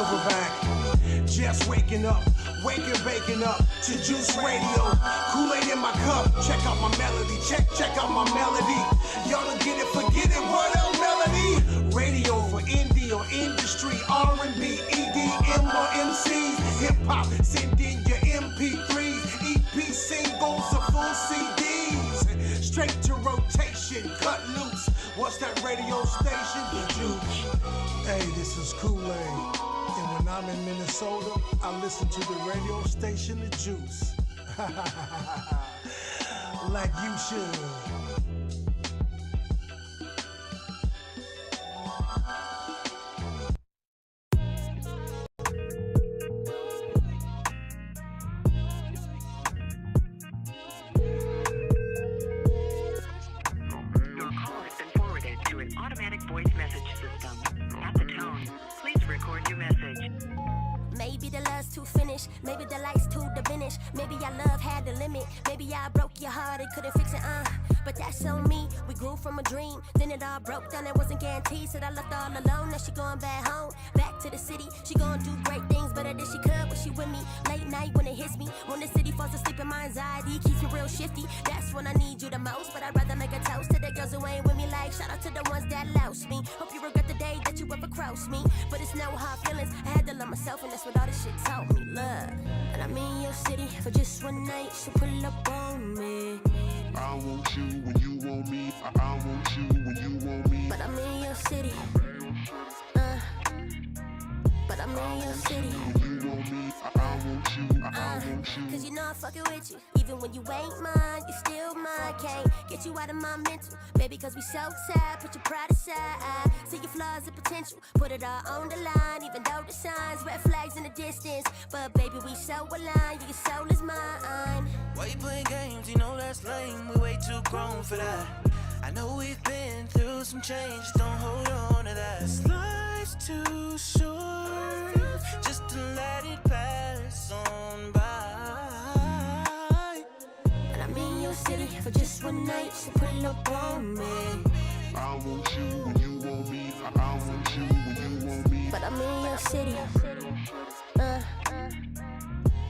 Silverback. Just waking up, waking up to Juice Radio. Kool-Aid in my cup, check out my melody, check out my melody. Y'all don't get it, forget it, what up melody? Radio for indie or industry, R&B, EDM or MCs, hip-hop, send in your MP3s, EP singles or full CDs. Straight to rotation, cut loose. What's that radio station? The Juice. Hey, this is Kool-Aid. And when I'm in Minnesota, I listen to the radio station, The Juice. Like you should. Your call has been forwarded to an automatic voice message system. At the tone, please record your message. Maybe the love's too finished, maybe the light's too diminished, maybe our love had a limit, maybe I broke your heart and couldn't fix it, but that's on me. We grew from a dream, then it all broke down, it wasn't guaranteed, said I left all alone, now she going back home, back to the city, she gonna do great things, better than she could when she with me, late night when it hits me, when the city falls asleep and my anxiety keeps me real shifty, that's when I need you the most, but I'd rather make a toast to the girls who ain't with me, like shout out to the ones that lost me, hope you regret the day that you ever crossed me, but it's no hard feelings, I had to love myself and that's what all this shit taught me, love. And I'm in your city for just one night, so pull up on me. I want you when you want me. I want you when you want me. But I'm in your city. But I'm in your city. When you want me, I want you. I want you. Cause you know I'm fucking with you. Even when you ain't mine, you still mine. Can't get you out of my mental. Baby, cause we so tired. Put your pride aside. See your flaws and potential. Put it all on the line. Even though the signs, red flags in the distance. But baby, we so aligned. Your soul is mine. Why you playing games? You know that's lame. We way too grown for that. I know we've been through some change. Don't hold on to that. This life's too short just to let it pass on by. And I'm in your city for just one night, so pull up on me. I want you when you want me. I want you when you want me. But I'm in your city.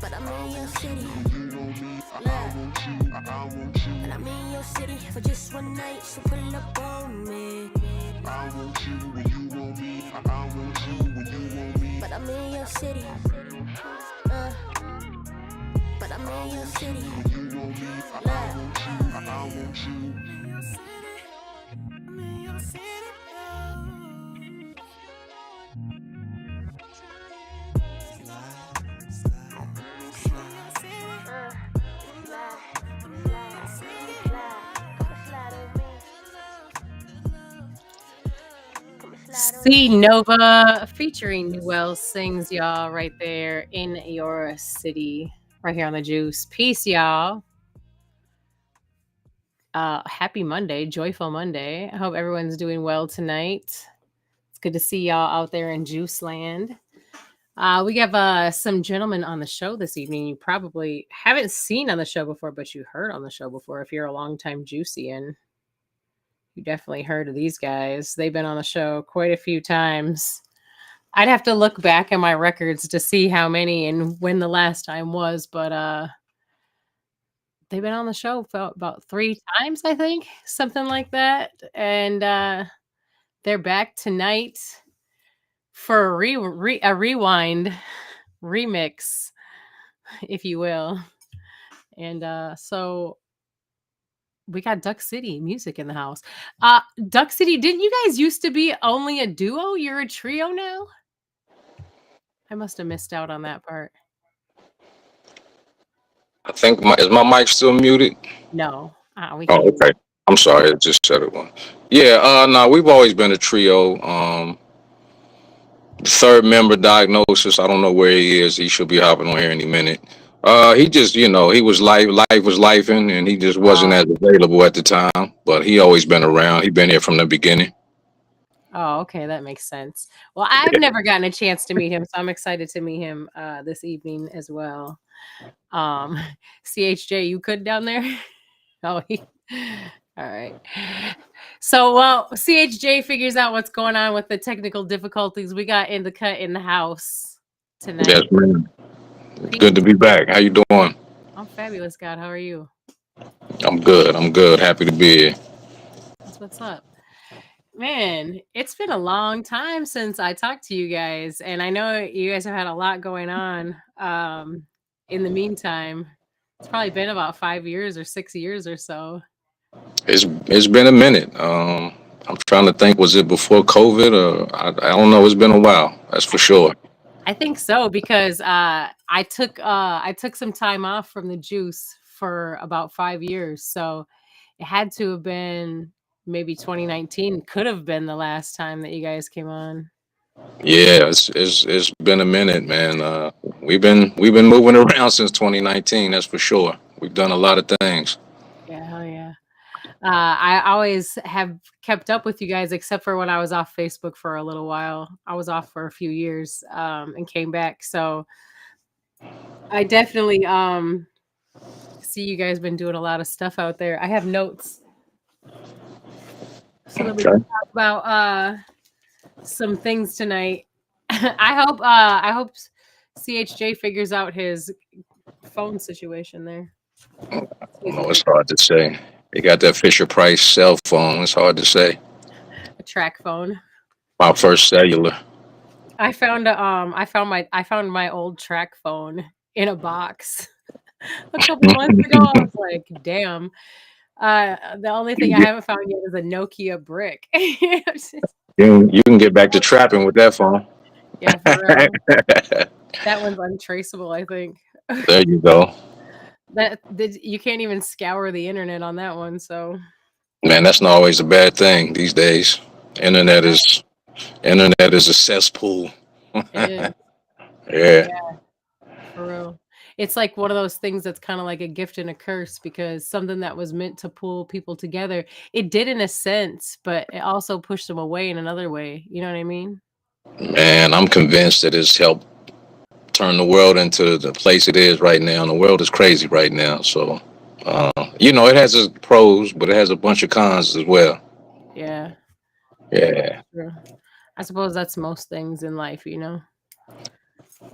But I'm in your city. When you want me, I want you. I want you. And I'm in your city for just one night, so pull up on me. I want you when you want me. I want you when you want me. But I'm in your city. But I'm in your city. When you want me, I want you. I want you. I'm in your city. C Nova featuring Newell sings y'all right there in your city, right here on the Juice. Peace, y'all. Happy Monday, joyful Monday. I hope everyone's doing well tonight. It's good to see y'all out there in Juice Land. We have some gentlemen on the show this evening you probably haven't seen on the show before, but you heard on the show before if you're a longtime Juiceian. You definitely heard of these guys. They've been on the show quite a few times. I'd have to look back at my records to see how many and when the last time was, but they've been on the show for about 3 times, I think, something like that. And they're back tonight for a rewind remix, if you will. And so we got Duck City music in the house. Duck City, didn't you guys used to be only a duo? You're a trio now? I must have missed out on that part. I think is my mic still muted? No. We Oh, can't. okay. I'm sorry, I just said it one. Yeah, no, we've always been a trio. Third member diagnosis. I don't know where he is. He should be hopping on here any minute. He just, he was life was lifing, and he just wasn't as available at the time. But he always been around. He been here from the beginning. Oh, okay, that makes sense. Well, I've never gotten a chance to meet him, so I'm excited to meet him this evening as well. CHJ, you could down there? Oh, all right. So while CHJ figures out what's going on with the technical difficulties, we got in the cut in the house tonight. Yes, man. Pete, Good to be back. How you doing? I'm fabulous, God. How are you? I'm good. I'm good. Happy to be here. That's what's up. Man, it's been a long time since I talked to you guys, and I know you guys have had a lot going on. In the meantime, it's probably been about 5 years or 6 years or so. It's been a minute. I'm trying to think. Was it before COVID or I don't know. It's been a while. That's for sure. I think so because I took some time off from the juice for about 5 years, so it had to have been maybe 2019. Could have been the last time that you guys came on. Yeah, it's been a minute, man. We've been moving around since 2019. That's for sure. We've done a lot of things. Yeah, hell yeah. I always have kept up with you guys, except for when I was off Facebook for a little while. I was off for a few years and came back. So I definitely see you guys been doing a lot of stuff out there. I have notes. So let me Okay. talk about some things tonight. I hope CHJ figures out his phone situation there. I know it's hard to say. They got that Fisher Price cell phone. It's hard to say. A track phone. My first cellular. I found I found my old track phone in a box a couple months ago. I was like, damn. The only thing I haven't found yet is a Nokia brick. You can get back to trapping with that phone. Yeah, for real. That one's untraceable, I think. There you go. You can't even scour the internet on that one, so Man, that's not always a bad thing these days. Internet is internet is a cesspool. it is. Yeah. For real. It's like one of those things that's kind of like a gift and a curse because something that was meant to pull people together, it did in a sense, but it also pushed them away in another way. You know what I mean? Man, I'm convinced that it's helped turn the world into the place it is right now. And the world is crazy right now. So, it has its pros, but it has a bunch of cons as well. Yeah. Yeah. True. I suppose that's most things in life, you know?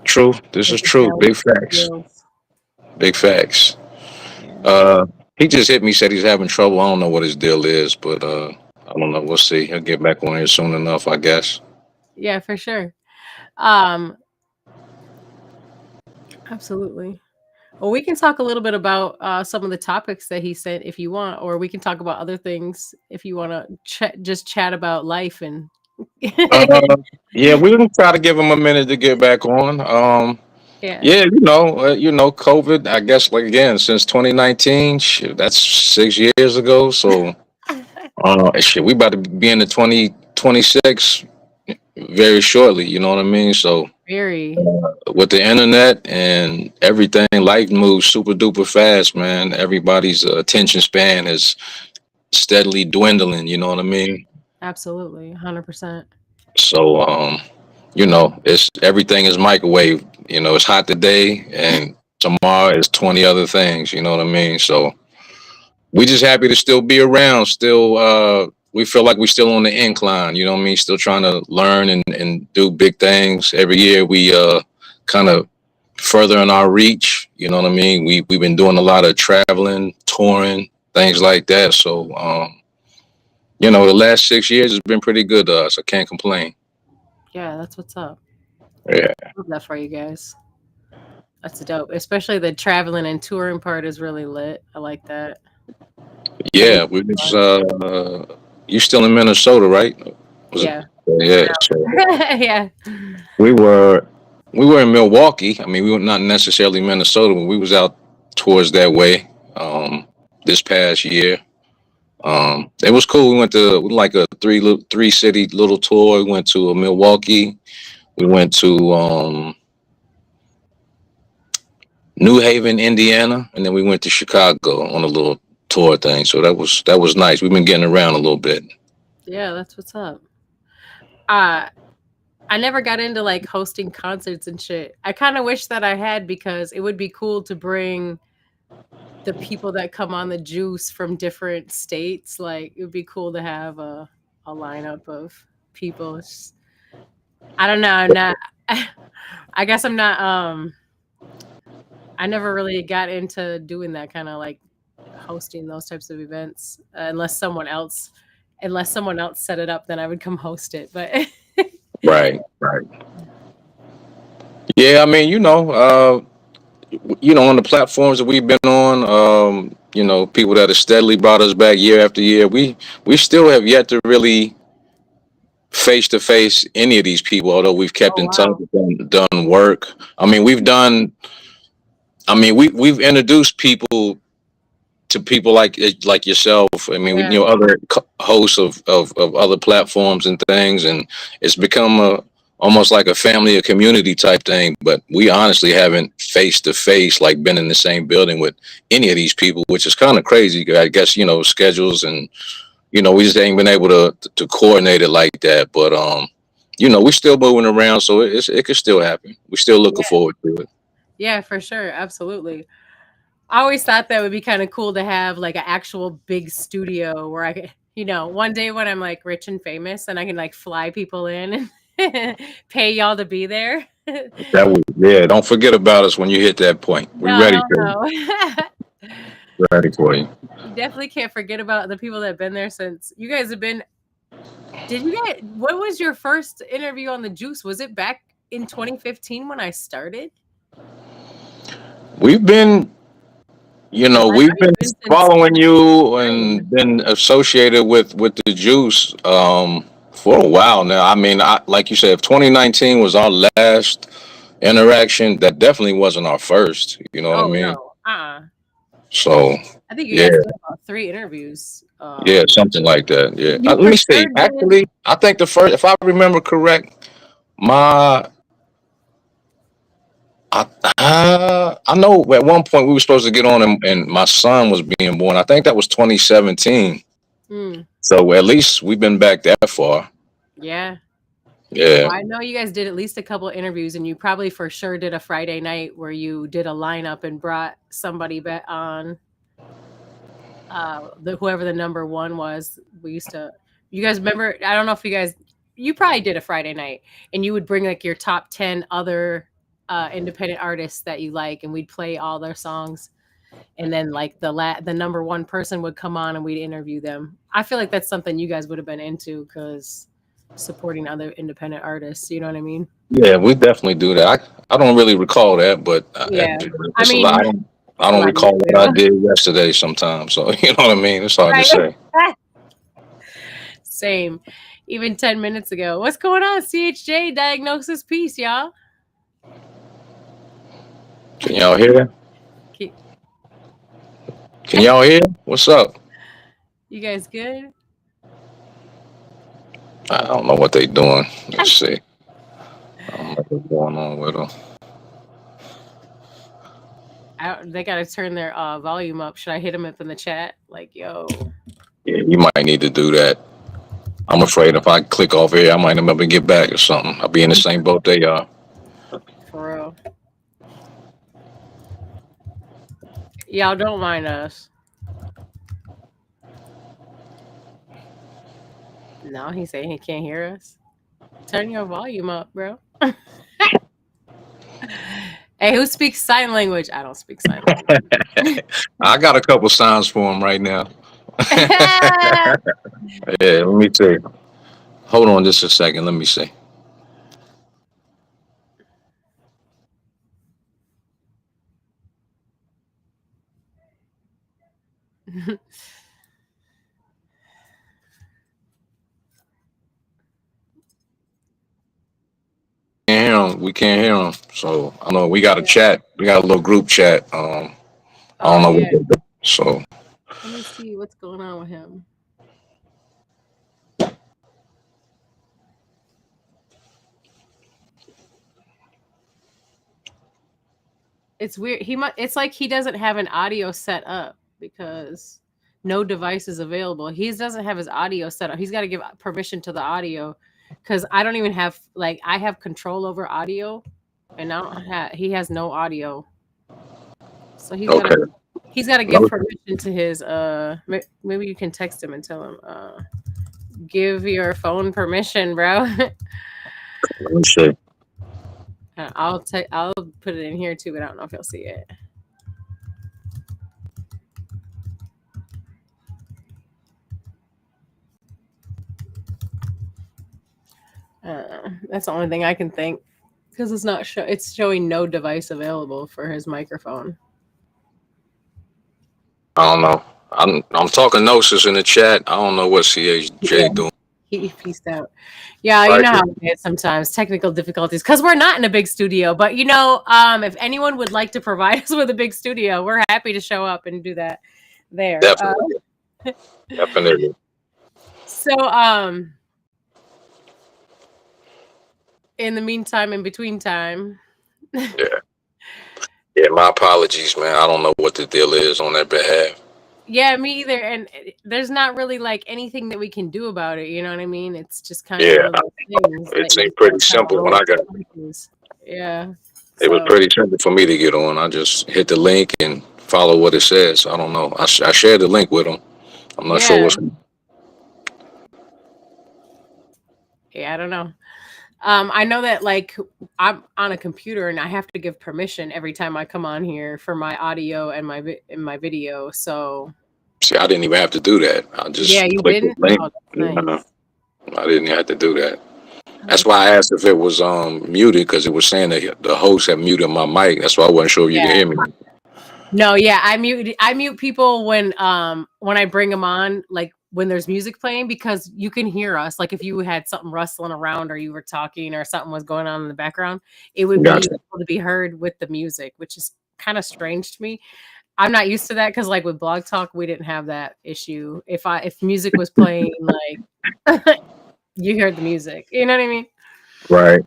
True. This Like is the true. balance Big of the facts. scales. Big facts. Yeah. He just hit me, said he's having trouble. I don't know what his deal is, but I don't know. We'll see. He'll get back on here soon enough, I guess. Yeah, for sure. Um, Absolutely. Well, we can talk a little bit about some of the topics that he sent if you want, or we can talk about other things if you want to just chat about life and Uh, yeah, we're gonna try to give him a minute to get back on. yeah. Yeah, COVID. I guess like again since 2019. Shit, that's 6 years ago. So, shit, we about to be in the 2026 very shortly. You know what I mean? So, Very. with the internet and everything, life moves super duper fast, man. Everybody's attention span is steadily dwindling. You know what I mean? Absolutely. 100%. So, it's everything is microwave. It's hot today, and tomorrow is 20 other things. You know what I mean? So we just happy to still be around. Still, we feel like we're still on the incline. You know what I mean? Still trying to learn and do big things. Every year we kind of furthering our reach. You know what I mean? We've been doing a lot of traveling, touring, things like that. So the last 6 years has been pretty good to us. I can't complain. Yeah, that's what's up. Yeah. Love that for you guys. That's dope. Especially the traveling and touring part is really lit. I like that. Yeah, we was you still in Minnesota, right? Was it? Yeah. Yeah, so Yeah. we were we were in Milwaukee. I mean, we were not necessarily Minnesota, but we was out towards that way this past year. It was cool. We went to like a three city little tour. We went to Milwaukee. We went to New Haven, Indiana, and then we went to Chicago on a little tour thing. So that was nice. We've been getting around a little bit. Yeah, that's what's up. I never got into like hosting concerts and shit. I kind of wish that I had because it would be cool to bring the people that come on the juice from different states. Like it would be cool to have a lineup of people. I don't know. I'm not. I guess I'm not. I never really got into doing that kind of like hosting those types of events unless someone else set it up, then I would come host it. But Right. Yeah, I mean, on the platforms that we've been on, people that have steadily brought us back year after year, we still have yet to really face to face any of these people, although we've kept oh in touch wow, and done work. I mean, we've introduced people to people like yourself. I mean, yeah, other hosts of other platforms and things, and it's become almost like a family or community type thing. But we honestly haven't face to face like been in the same building with any of these people, which is kind of crazy. I guess schedules and we just ain't been able to coordinate it like that. But we still moving around, so it could still happen. We still looking yeah, forward to it. yeah, for sure, absolutely. I always thought that would be kind of cool to have like an actual big studio where I could, one day when I'm like rich and famous and I can like fly people in and pay y'all to be there. That would, yeah. Don't forget about us when you hit that point. We're No, ready hell for you. no. Ready for you. You definitely can't forget about the people that have been there since you guys have been. What was your first interview on the Juice? Was it back in 2015 when I started? We've been, Because I know we've been you've been since following you 9. and been associated with the Juice for a while now. I mean, like you said, if 2019 was our last interaction, that definitely wasn't our first. You know what I Oh mean? no. So I think you yeah, guys did about 3 interviews. yeah, something like that. Yeah. You Let for me see. sure did. Actually, I think the first, if I remember correct, my I know at one point we were supposed to get on and my son was being born. I think that was 2017. Mm, So at least we've been back that far. yeah. Yeah. Well, I know you guys did at least a couple interviews, and you probably for sure did a Friday night where you did a lineup and brought somebody back on. Whoever the number one was, we used to. You guys remember? I don't know if you probably did a Friday night, and you would bring like your top 10 other independent artists that you like, and we'd play all their songs, and then like the number one person would come on and we'd interview them. I feel like that's something you guys would have been into because supporting other independent artists. You know what I mean? Yeah, we definitely do that. I don't really recall that, but Yeah. I it's a lot. mean, I it's a don't lot of recall years what I ago. did yesterday sometimes. So you know what I mean? It's hard to Right. say. Same. Even 10 minutes ago. What's going on? CHJ diagnosis piece, y'all. Can y'all hear? Ke- Can y'all hear? What's up? You guys good? I don't know what they doing. Let's see. I don't know what's going on with them. They got to turn their volume up. Should I hit them up in the chat? Like, yo. Yeah, you might need to do that. I'm afraid if I click off here, I might not be able to get back or something. I'll be in the same boat they are. For real. Y'all don't mind us. No, he's saying he can't hear us. Turn your volume up, bro. Hey, who speaks sign language? I don't speak sign language. I got a couple signs for him right now. Yeah, let me see. Hold on just a second. Let me see. Can't hear him. We can't hear him. So I know we got a chat. We got a little group chat. I Oh don't know yeah. what they do. So Let me see what's going on with him. It's weird. It's like he doesn't have an audio set up because no device is available. He doesn't have his audio set up. He's got to give permission to the audio because I don't even have I have control over audio, and I don't have. He has no audio, so he's okay. He's got to give permission to his maybe you can text him and tell him give your phone permission, bro. Let me see. I'll put it in here too, but I don't know if you'll see it. That's the only thing I can think because it's not it's showing no device available for his microphone. I don't know. I'm talking gnosis in the chat. I don't know what CHJ doing. He pieced out. Yeah, you know how it is sometimes, technical difficulties, because we're not in a big studio. But if anyone would like to provide us with a big studio, we're happy to show up and do that there. Definitely. Definitely. So, in the meantime, in between time. Yeah, my apologies, man. I don't know what the deal is on that behalf. Yeah, me either. And there's not really like anything that we can do about it. You know what I mean? It's just kind of one of those things. It seemed pretty simple when I got. Yeah. It was pretty simple for me to get on. I just hit the link and follow what it says. I don't know. I shared the link with them. I'm not sure what's. Yeah, I don't know. I know that like I'm on a computer and I have to give permission every time I come on here for my audio and my video. So see, I didn't even have to do that. I just you didn't. Oh, nice. I didn't have to do that. That's why I asked if it was muted because it was saying that the host had muted my mic. That's why I wasn't sure if you could hear me. No, yeah, I mute people when I bring them on, like when there's music playing, because you can hear us. Like if you had something rustling around or you were talking or something was going on in the background, it would be able to be heard with the music, which is kind of strange to me. I'm not used to that because like with Blog Talk, we didn't have that issue. If music was playing, like you heard the music. You know what I mean? Right.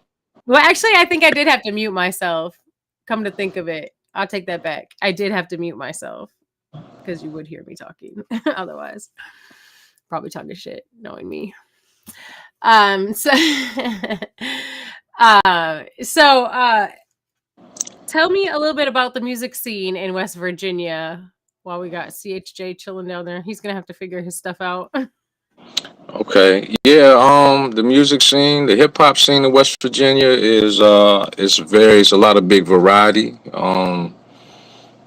Well, actually, I think I did have to mute myself. Come to think of it, I'll take that back. I did have to mute myself because you would hear me talking otherwise. Probably talking shit, knowing me. So tell me a little bit about the music scene in West Virginia while we got CHJ chilling down there. He's gonna have to figure his stuff out. Okay. Yeah. The music scene, the hip hop scene in West Virginia is it's a lot of big variety.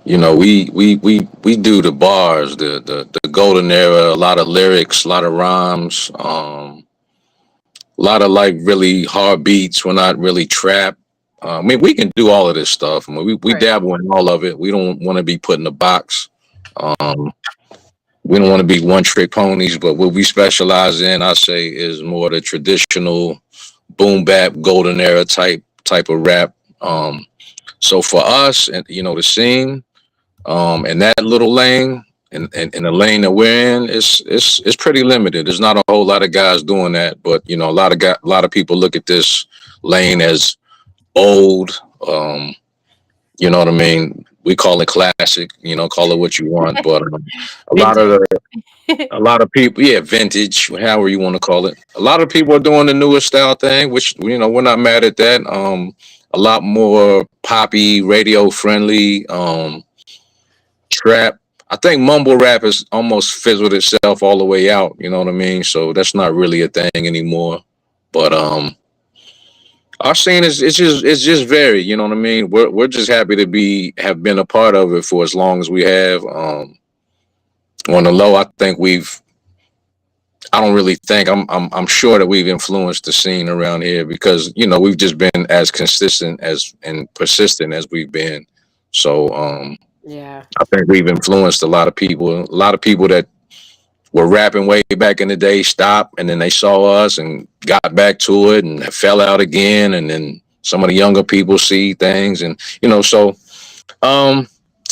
We do the bars, the golden era, a lot of lyrics, a lot of rhymes, a lot of like really hard beats. We're not really trap. I mean, we can do all of this stuff. I mean, we dabble in all of it. We don't want to be put in a box. We don't want to be one trick ponies, but what we specialize in, I say, is more the traditional boom bap, golden era type of rap. So for us, and the scene, in that little lane, in the lane that we're in, it's pretty limited. There's not a whole lot of guys doing that, but a lot of people look at this lane as old. You know what I mean? We call it classic. Call it what you want, but a lot of people, vintage, however you want to call it. A lot of people are doing the newer style thing, which we're not mad at that. A lot more poppy, radio friendly. Trap. I think mumble rap has almost fizzled itself all the way out. You know what I mean? So that's not really a thing anymore. But our scene is it's just varied. You know what I mean? We're just happy to have been a part of it for as long as we have. On the low, I think I don't really think I'm sure that we've influenced the scene around here because we've just been as consistent and persistent as we've been. So yeah, I think we've influenced a lot of people. A lot of people that were rapping way back in the day stopped, and then they saw us and got back to it and fell out again. And then some of the younger people see things, and So, to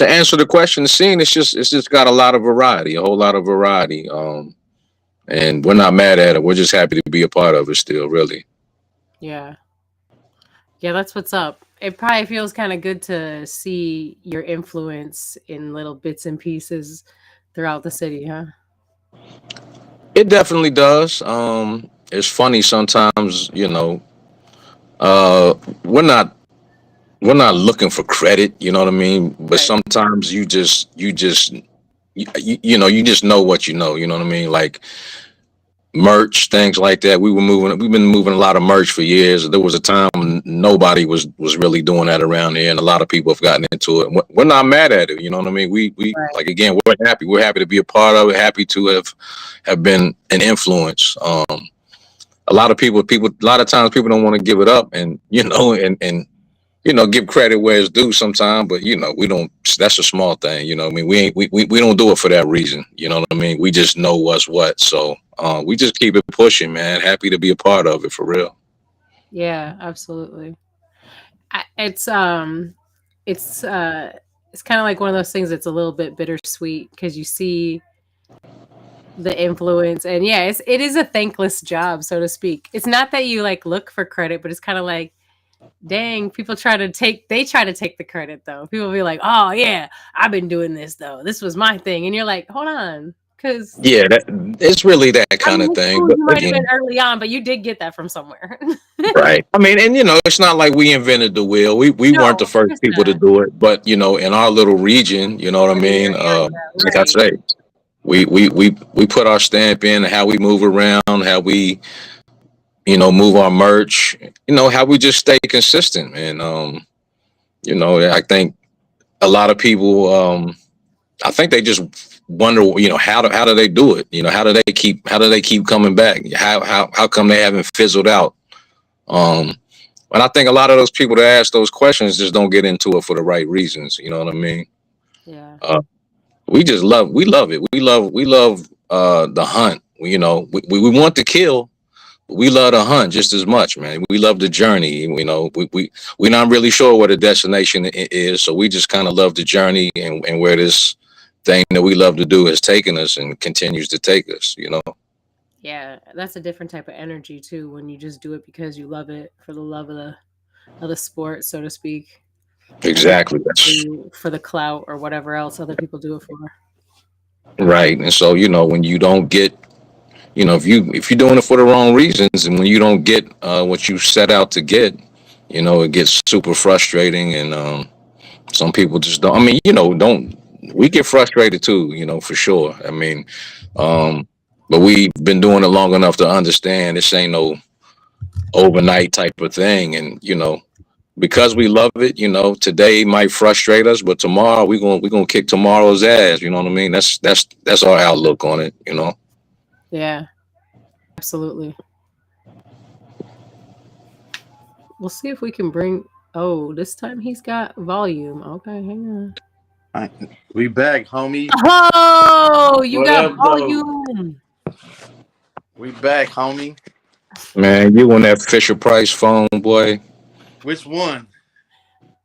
answer the question, the scene it's just got a lot of variety, a whole lot of variety. And we're not mad at it. We're just happy to be a part of it still, really. Yeah, that's what's up. It probably feels kind of good to see your influence in little bits and pieces throughout the city, huh? It definitely does. It's funny sometimes, we're not we're not looking for credit, you know what I mean? But Right. sometimes you just know what you know what I mean? Like merch, things like that. We've been moving a lot of merch for years. There was a time when nobody was really doing that around here, and a lot of people have gotten into it. We're not mad at it, you know what I mean? We Right. like, again, we're happy. We're happy to be a part of it, happy to have been an influence. A lot of times people don't want to give it up, and give credit where it's due sometimes, but we don't. That's a small thing, you know. What I mean, we don't do it for that reason, you know what I mean. We just know what's what, so we just keep it pushing, man. Happy to be a part of it for real. Yeah, absolutely. It's it's it's kind of like one of those things that's a little bit bittersweet because you see the influence, and yeah, it is a thankless job, so to speak. It's not that you like look for credit, but it's kind of like, dang, people try to take the credit though. People be like, oh yeah, I've been doing this though. This was my thing, and you're like, hold on, because Yeah, it's really that I kind mean, of it's thing. cool But you might have been again, early on, but you did get that from somewhere. right. I mean, and it's not like we invented the wheel. We No, weren't the of first course people to not. do it, but in our little region, you know what I In your mean. area, Like I right? say, we put our stamp in how we move around, how we move our merch, how we just stay consistent. And I think a lot of people, I think they just wonder, how do they do it? How do they keep coming back? How come they haven't fizzled out? Um, and I think a lot of those people that ask those questions just don't get into it for the right reasons. You know what I mean? Yeah. Uh, we love it. We love the hunt. We want to kill. We love the hunt just as much, man. We love the journey. We're not really sure what the destination is, so we just kind of love the journey and where this thing that we love to do has taken us and continues to take us. Yeah, that's a different type of energy too when you just do it because you love it for the love of the sport, so to speak, as opposed Exactly. That's to for the clout or whatever else other people do it for. right. And so when you don't get, if you're doing it for the wrong reasons, and when you don't get what you set out to get, it gets super frustrating. And some people just don't. I mean, don't. We get frustrated too, for sure. I mean, but we've been doing it long enough to understand this ain't no overnight type of thing. And because we love it, today might frustrate us, but tomorrow we're gonna kick tomorrow's ass. You know what I mean? That's our outlook on it. Yeah, absolutely. We'll see if we can bring. Oh, this time he's got volume. Okay, hang on. We back, homie. Oh, you What got up, though? volume. We back, homie. Man, you on that Fisher Price phone, boy? Which one?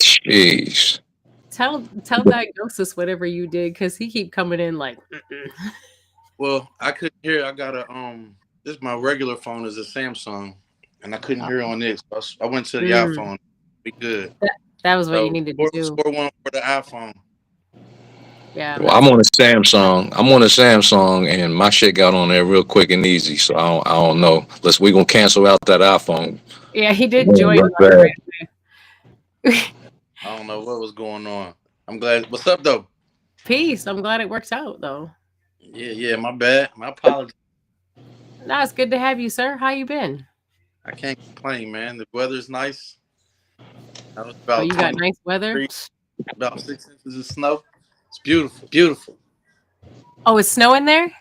Jeez. Tell diagnosis whatever you did because he keep coming in like. Mm-mm. Well, I couldn't hear. I got a This my regular phone is a Samsung, and I couldn't hear on this. I went to the Mm, iPhone. Be good. that was what you So needed to do. score one for the iPhone. Yeah, Well, I'm on a Samsung, and my shit got on there real quick and easy. So I don't know. We gonna cancel out that iPhone. yeah, he did Man, join look like bad. right away. I don't know what was going on. I'm glad. What's up, though? Peace. I'm glad it works out though. Yeah. My bad. My apologies. No, it's good to have you, sir. How you been? I can't complain, man. The weather's nice. I was Oh, about you got 20 nice weather. degrees, about 6 inches of snow. It's beautiful, beautiful. Oh, it's snowing there.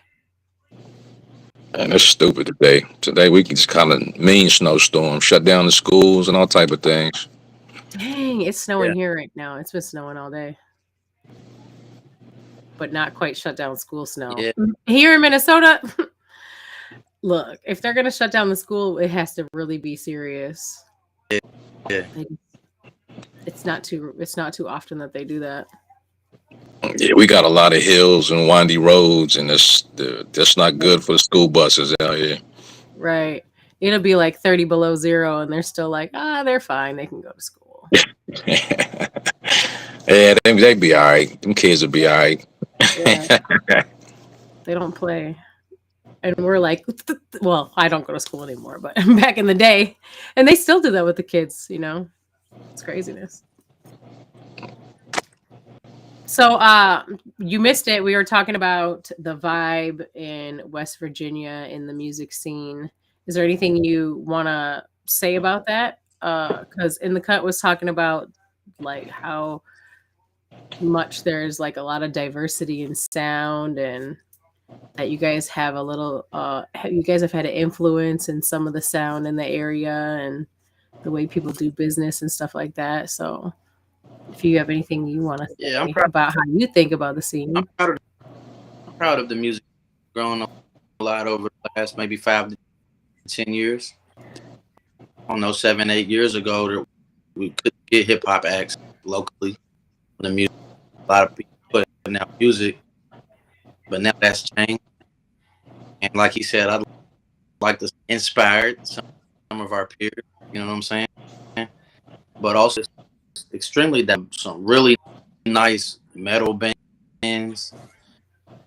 And it's stupid today. Today we just kind of mean snowstorm, shut down the schools and all type of things. Dang, it's snowing Yeah. here right now. It's been snowing all day, but not quite shut down school snow. Yeah. Here in Minnesota, look, if they're gonna shut down the school, it has to really be serious. Yeah. Like, it's not too often that they do that. Yeah, we got a lot of hills and windy roads, and that's not good for the school buses out here. Right. It'll be like 30 below zero, and they're still like, they're fine. They can go to school. Yeah, they be all right. Them kids will be all right. Yeah, they don't play. And we're like, well, I don't go to school anymore, but back in the day, and they still do that with the kids, It's craziness. So you missed it. We were talking about the vibe in West Virginia in the music scene. Is there anything you want to say about that? Because In the Cut was talking about like how much there's like a lot of diversity in sound, and that you guys have a little you guys have had an influence in some of the sound in the area and the way people do business and stuff like that. So if you have anything you want to Yeah, I'm say proud. about how you think about the I'm scene. proud of the music growing up a lot over the last maybe 5 to 10 years. I don't know, 7, 8 years ago, we couldn't get hip hop acts locally. The music, a lot of people putting out music, but now that's changed. And like he said, I'd like to inspire some of our peers. You know what I'm saying? But also, it's extremely some really nice metal bands,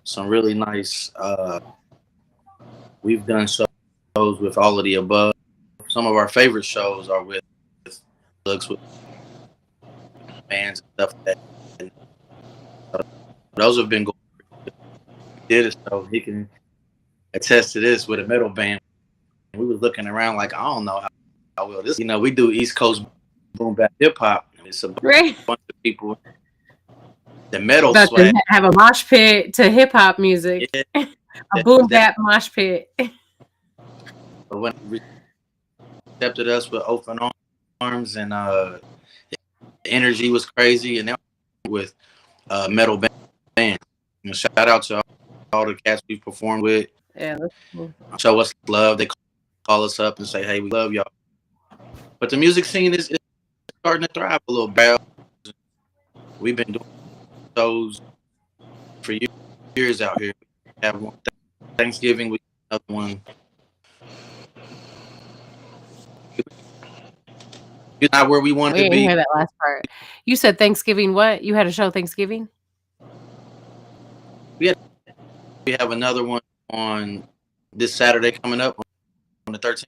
some really nice. We've done shows with all of the above. Some of our favorite shows are with looks with bands and stuff like that. And those have been going. Did it so he can attest to this with a metal band. We was looking around like I don't know how well this. You know, we do East Coast boom bap hip hop. It's a Right. bunch of people. The metal About swag. to have a mosh pit to hip hop music. Yeah, A boom bap mosh pit. but when they accepted us with open arms and the energy was crazy, and now with metal band. You know, shout out to all the cats we've performed with. Yeah, that's cool. Show us love. They call us up and say, "Hey, we love y'all." But the music scene is starting to thrive a little bit. We've been doing shows for years out here. We have one Thanksgiving, we have another one. It's not where we wanted We to didn't be. hear that last part. You said Thanksgiving what? You had a show Thanksgiving? We have another one on this Saturday coming up on the 13th.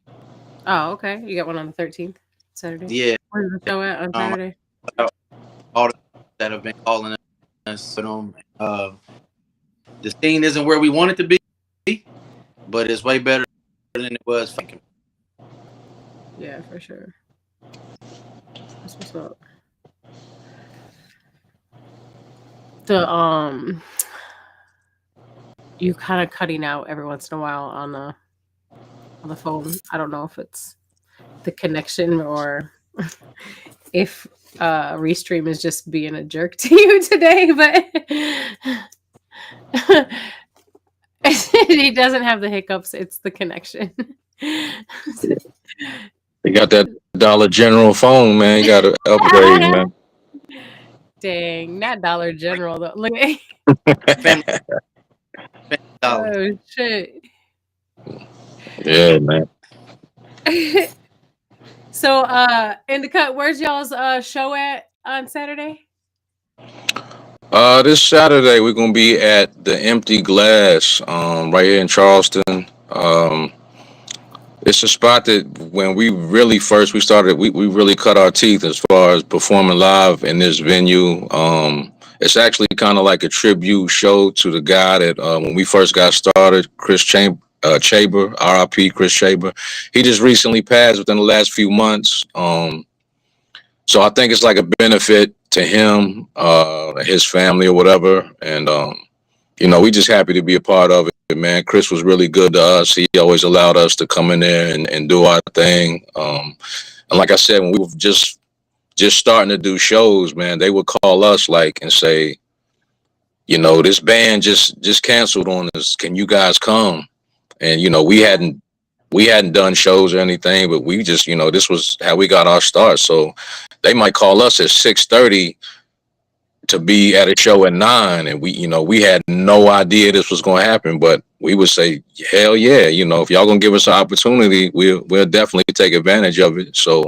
Oh, okay. You got one on the 13th, Saturday? Yeah. Where's the show at on Saturday? All that have been calling us. The scene isn't where we want it to be, but it's way better than it was. Yeah, for sure. That's what's up. You kind of cutting out every once in a while on the phone. I don't know if it's the connection or if Restream is just being a jerk to you today, but he doesn't have the hiccups. It's the connection. You got that Dollar General phone, man. You got to upgrade, man. Dang, not Dollar General though. Look at Family Dollar. oh shit. Yeah, man. So In the Cut, where's y'all's show at on Saturday? This Saturday we're gonna be at the Empty Glass, right here in Charleston. It's a spot that when we really first we started, we really cut our teeth as far as performing live in this venue. It's actually kind of like a tribute show to the guy that when we first got started, Chris Chaber, R.I.P. Chris Chaber. He just recently passed within the last few months. So I think it's like a benefit to him, his family or whatever. And, we just happy to be a part of it, man. Chris was really good to us. He always allowed us to come in there and do our thing. And like I said, when we were just starting to do shows, man, they would call us and say, this band just canceled on us. Can you guys come? And, we hadn't done shows or anything, but we just, this was how we got our start. So they might call us at 6:30 to be at a show at 9, and we had no idea this was going to happen, but we would say, hell yeah, if y'all gonna give us an opportunity, we'll definitely take advantage of it. So,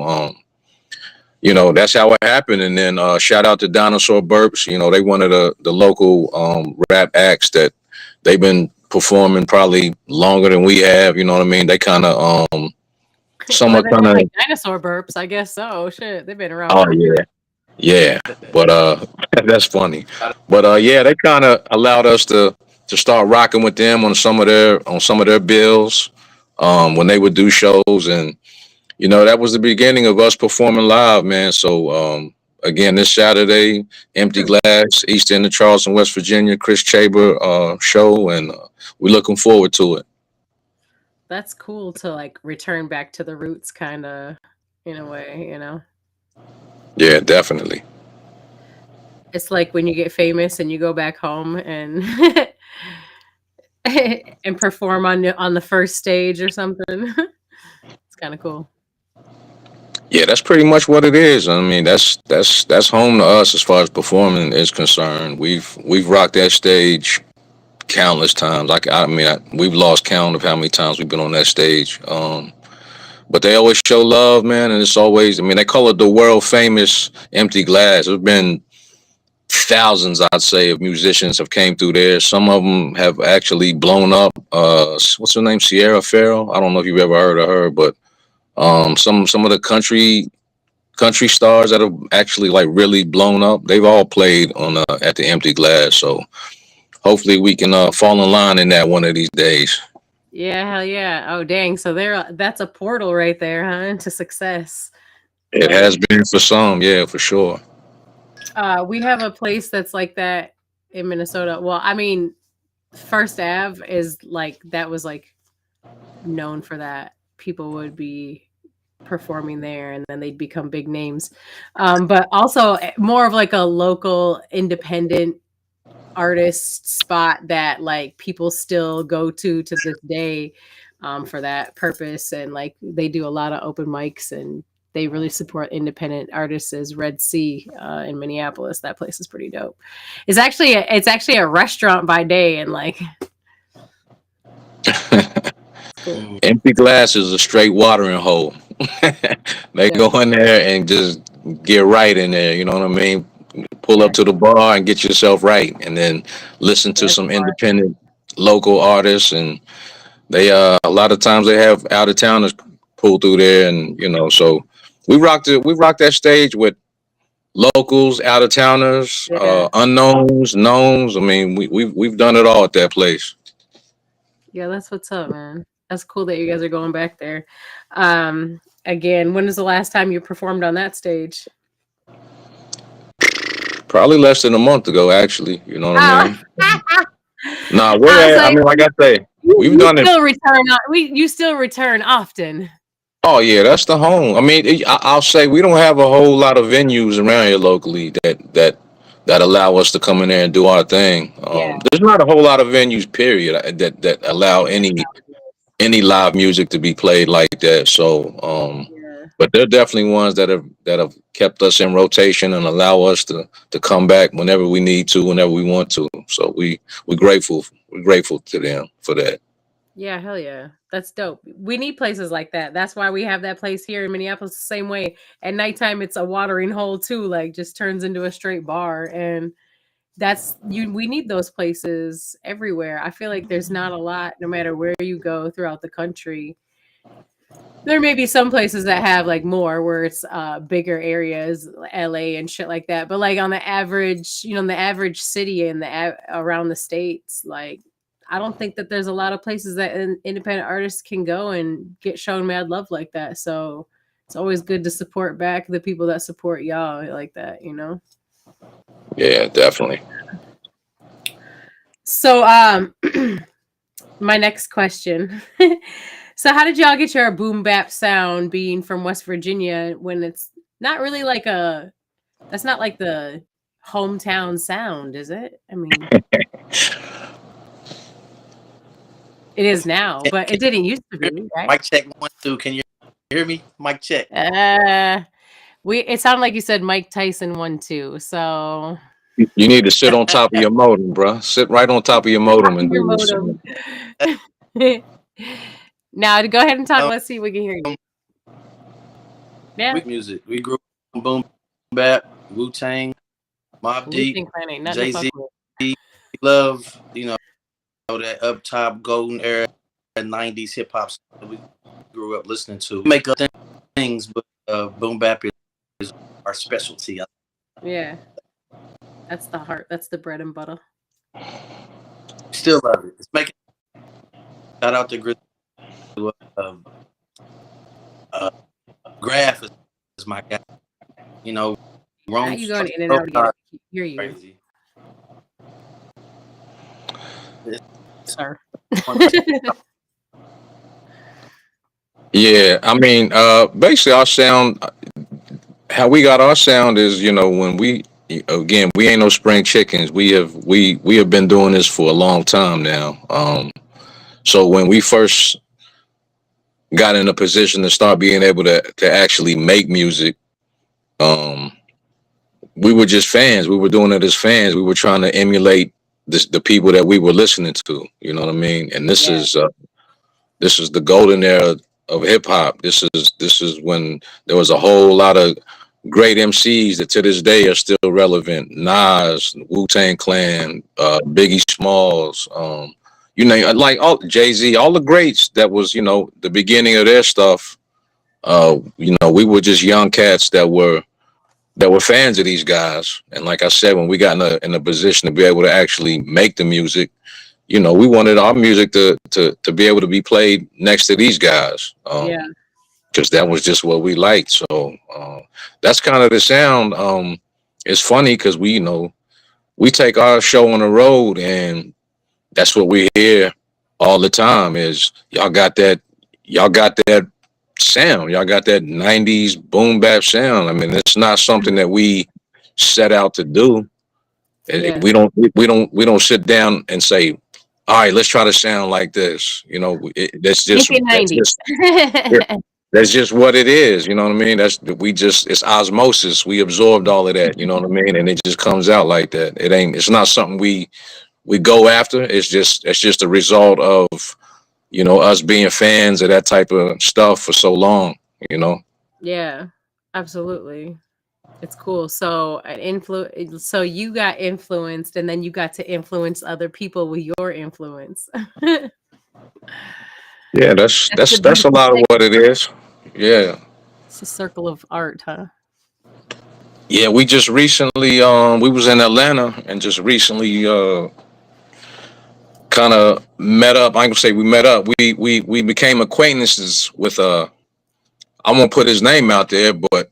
that's how it happened. And then shout out to Dinosaur Burps. They one of the local rap acts that they've been performing probably longer than we have. You know what I mean? They kind of somewhat kind of like Dinosaur Burps, I guess so. Shit, they've been around. Oh yeah, Yeah, but that's funny. But yeah, they kind of allowed us to start rocking with them on some of their bills when they would do shows, and that was the beginning of us performing live, man. So again, this Saturday, Empty Glass, East End of Charleston, West Virginia, Chris Chamber show, and we're looking forward to it. That's cool to like return back to the roots, kind of, in a way. Yeah, definitely. It's like when you get famous and you go back home and and perform on the first stage or something. It's kind of cool. Yeah, that's pretty much what it is. I mean, that's home to us as far as performing is concerned. We've rocked that stage countless times. We've lost count of how many times we've been on that stage. But they always show love, man, and it's always. I mean, they call it the world famous Empty Glass. There's been thousands, I'd say, of musicians have came through there. Some of them have actually blown up. What's her name? Sierra Farrell. I don't know if you've ever heard of her, but some of the country stars that have actually like really blown up, they've all played on at the Empty Glass. So hopefully we can fall in line in that one of these days. Yeah, hell yeah. Oh, dang. So that's a portal right there, huh, to success. It has been for some, yeah, for sure. We have a place that's like that in Minnesota. Well, I mean, First Ave is like that was like known for that. People would be performing there and then they'd become big names. But also more of like a local independent artist spot that like people still go to this day for that purpose. And like they do a lot of open mics and they really support independent artists as Red Sea in Minneapolis. That place is pretty dope. It's actually a restaurant by day and like cool. Empty Glass is a straight watering hole. They Yeah. go in there and just get right in there. You know what I mean? Pull up to the bar and get yourself right, and then listen to That's some smart. independent local artists. And they a lot of times they have out of towners pull through there, and so we rocked it. We rocked that stage with locals, out of towners, Yeah. unknowns, knowns. I mean, we've done it all at that place. Yeah, that's what's up, man. That's cool that you guys are going back there. Again, when was the last time you performed on that stage? Probably less than a month ago, actually. You know what I mean? Nah, I was like, like I say, we've done it. You still return often. Oh yeah, that's the home. I mean, I'll say we don't have a whole lot of venues around here locally that allow us to come in there and do our thing. Yeah. There's not a whole lot of venues, period, that allow any live music to be played like that. So, Yeah. but there are definitely ones that have kept us in rotation and allow us to come back whenever we need to, whenever we want to. So we're grateful. We're grateful to them for that. Yeah, hell yeah. That's dope. We need places like that. That's why we have that place here in Minneapolis the same way. At nighttime, it's a watering hole too, like just turns into a straight bar. And we need those places everywhere. I feel like there's not a lot, no matter where you go throughout the country. There may be some places that have like more where it's bigger areas, LA and shit like that. But like on the average, in the average city and around the states, like I don't think that there's a lot of places that independent artists can go and get shown mad love like that. So it's always good to support back the people that support y'all like that. Yeah, definitely. So my next question. So how did y'all get your boom bap sound being from West Virginia when it's not really like that's not like the hometown sound, is it? I mean, it is now, but it didn't used to be, right? Mic check 1 2. Can you hear me? Mic check. It sounded like you said Mike Tyson 1 2. So You need to sit on top of your modem, bro. Sit right on top of your modem and your do this. modem. Now go ahead and talk. Let's see if we can hear you. Yeah. Music. We grew up on boom bap, Wu Tang, Mobb Deep, Jay-Z. We love that up top golden era, 90s hip hop that we grew up listening to. We make other things, but boom bap is our specialty. Yeah, that's the heart. That's the bread and butter. Still love it. It's making shout out to Grizzly. Um, uh, Graph is my guy. You know, Now Rome you going in and out again. I can't hear you, crazy. sir. Yeah, I mean, basically our sound, how we got our sound is, when we again, we ain't no spring chickens. We have been doing this for a long time now. So when we first got in a position to start being able to actually make music, um, we were just fans. We were doing it as fans. We were trying to emulate the people that we were listening to. You know what I mean? And Yeah. this is the golden era of hip hop. This is when there was a whole lot of great MCs that to this day are still relevant. Nas, Wu Tang Clan, Biggie Smalls, like all Jay-Z, all the greats that was, the beginning of their stuff. We were just young cats that were fans of these guys. And like I said, when we got in a position to be able to actually make the music, we wanted our music to be able to be played next to these guys. Yeah. Because that was just what we liked. So that's kind of the sound. It's funny because we take our show on the road, and that's what we hear all the time is y'all got that sound, y'all got that '90s boom bap sound. I mean, it's not something that we set out to do. Yeah. We don't sit down and say, all right, let's try to sound like this. That's just Make it that's 90s. just that's just what it is. You know what I mean? It's osmosis. We absorbed all of that. You know what I mean? And it just comes out like that. It's not something we go after. It's just a result of us being fans of that type of stuff for so long. Yeah, absolutely. It's cool. So so you got influenced and then you got to influence other people with your influence. Yeah, that's That's that's the that's a beautiful lot of thing. what it is. Yeah. It's a circle of art, huh? Yeah, we just recently we was in Atlanta and just recently kind of met up. I ain't gonna say we met up. We became acquaintances with I won't put his name out there, but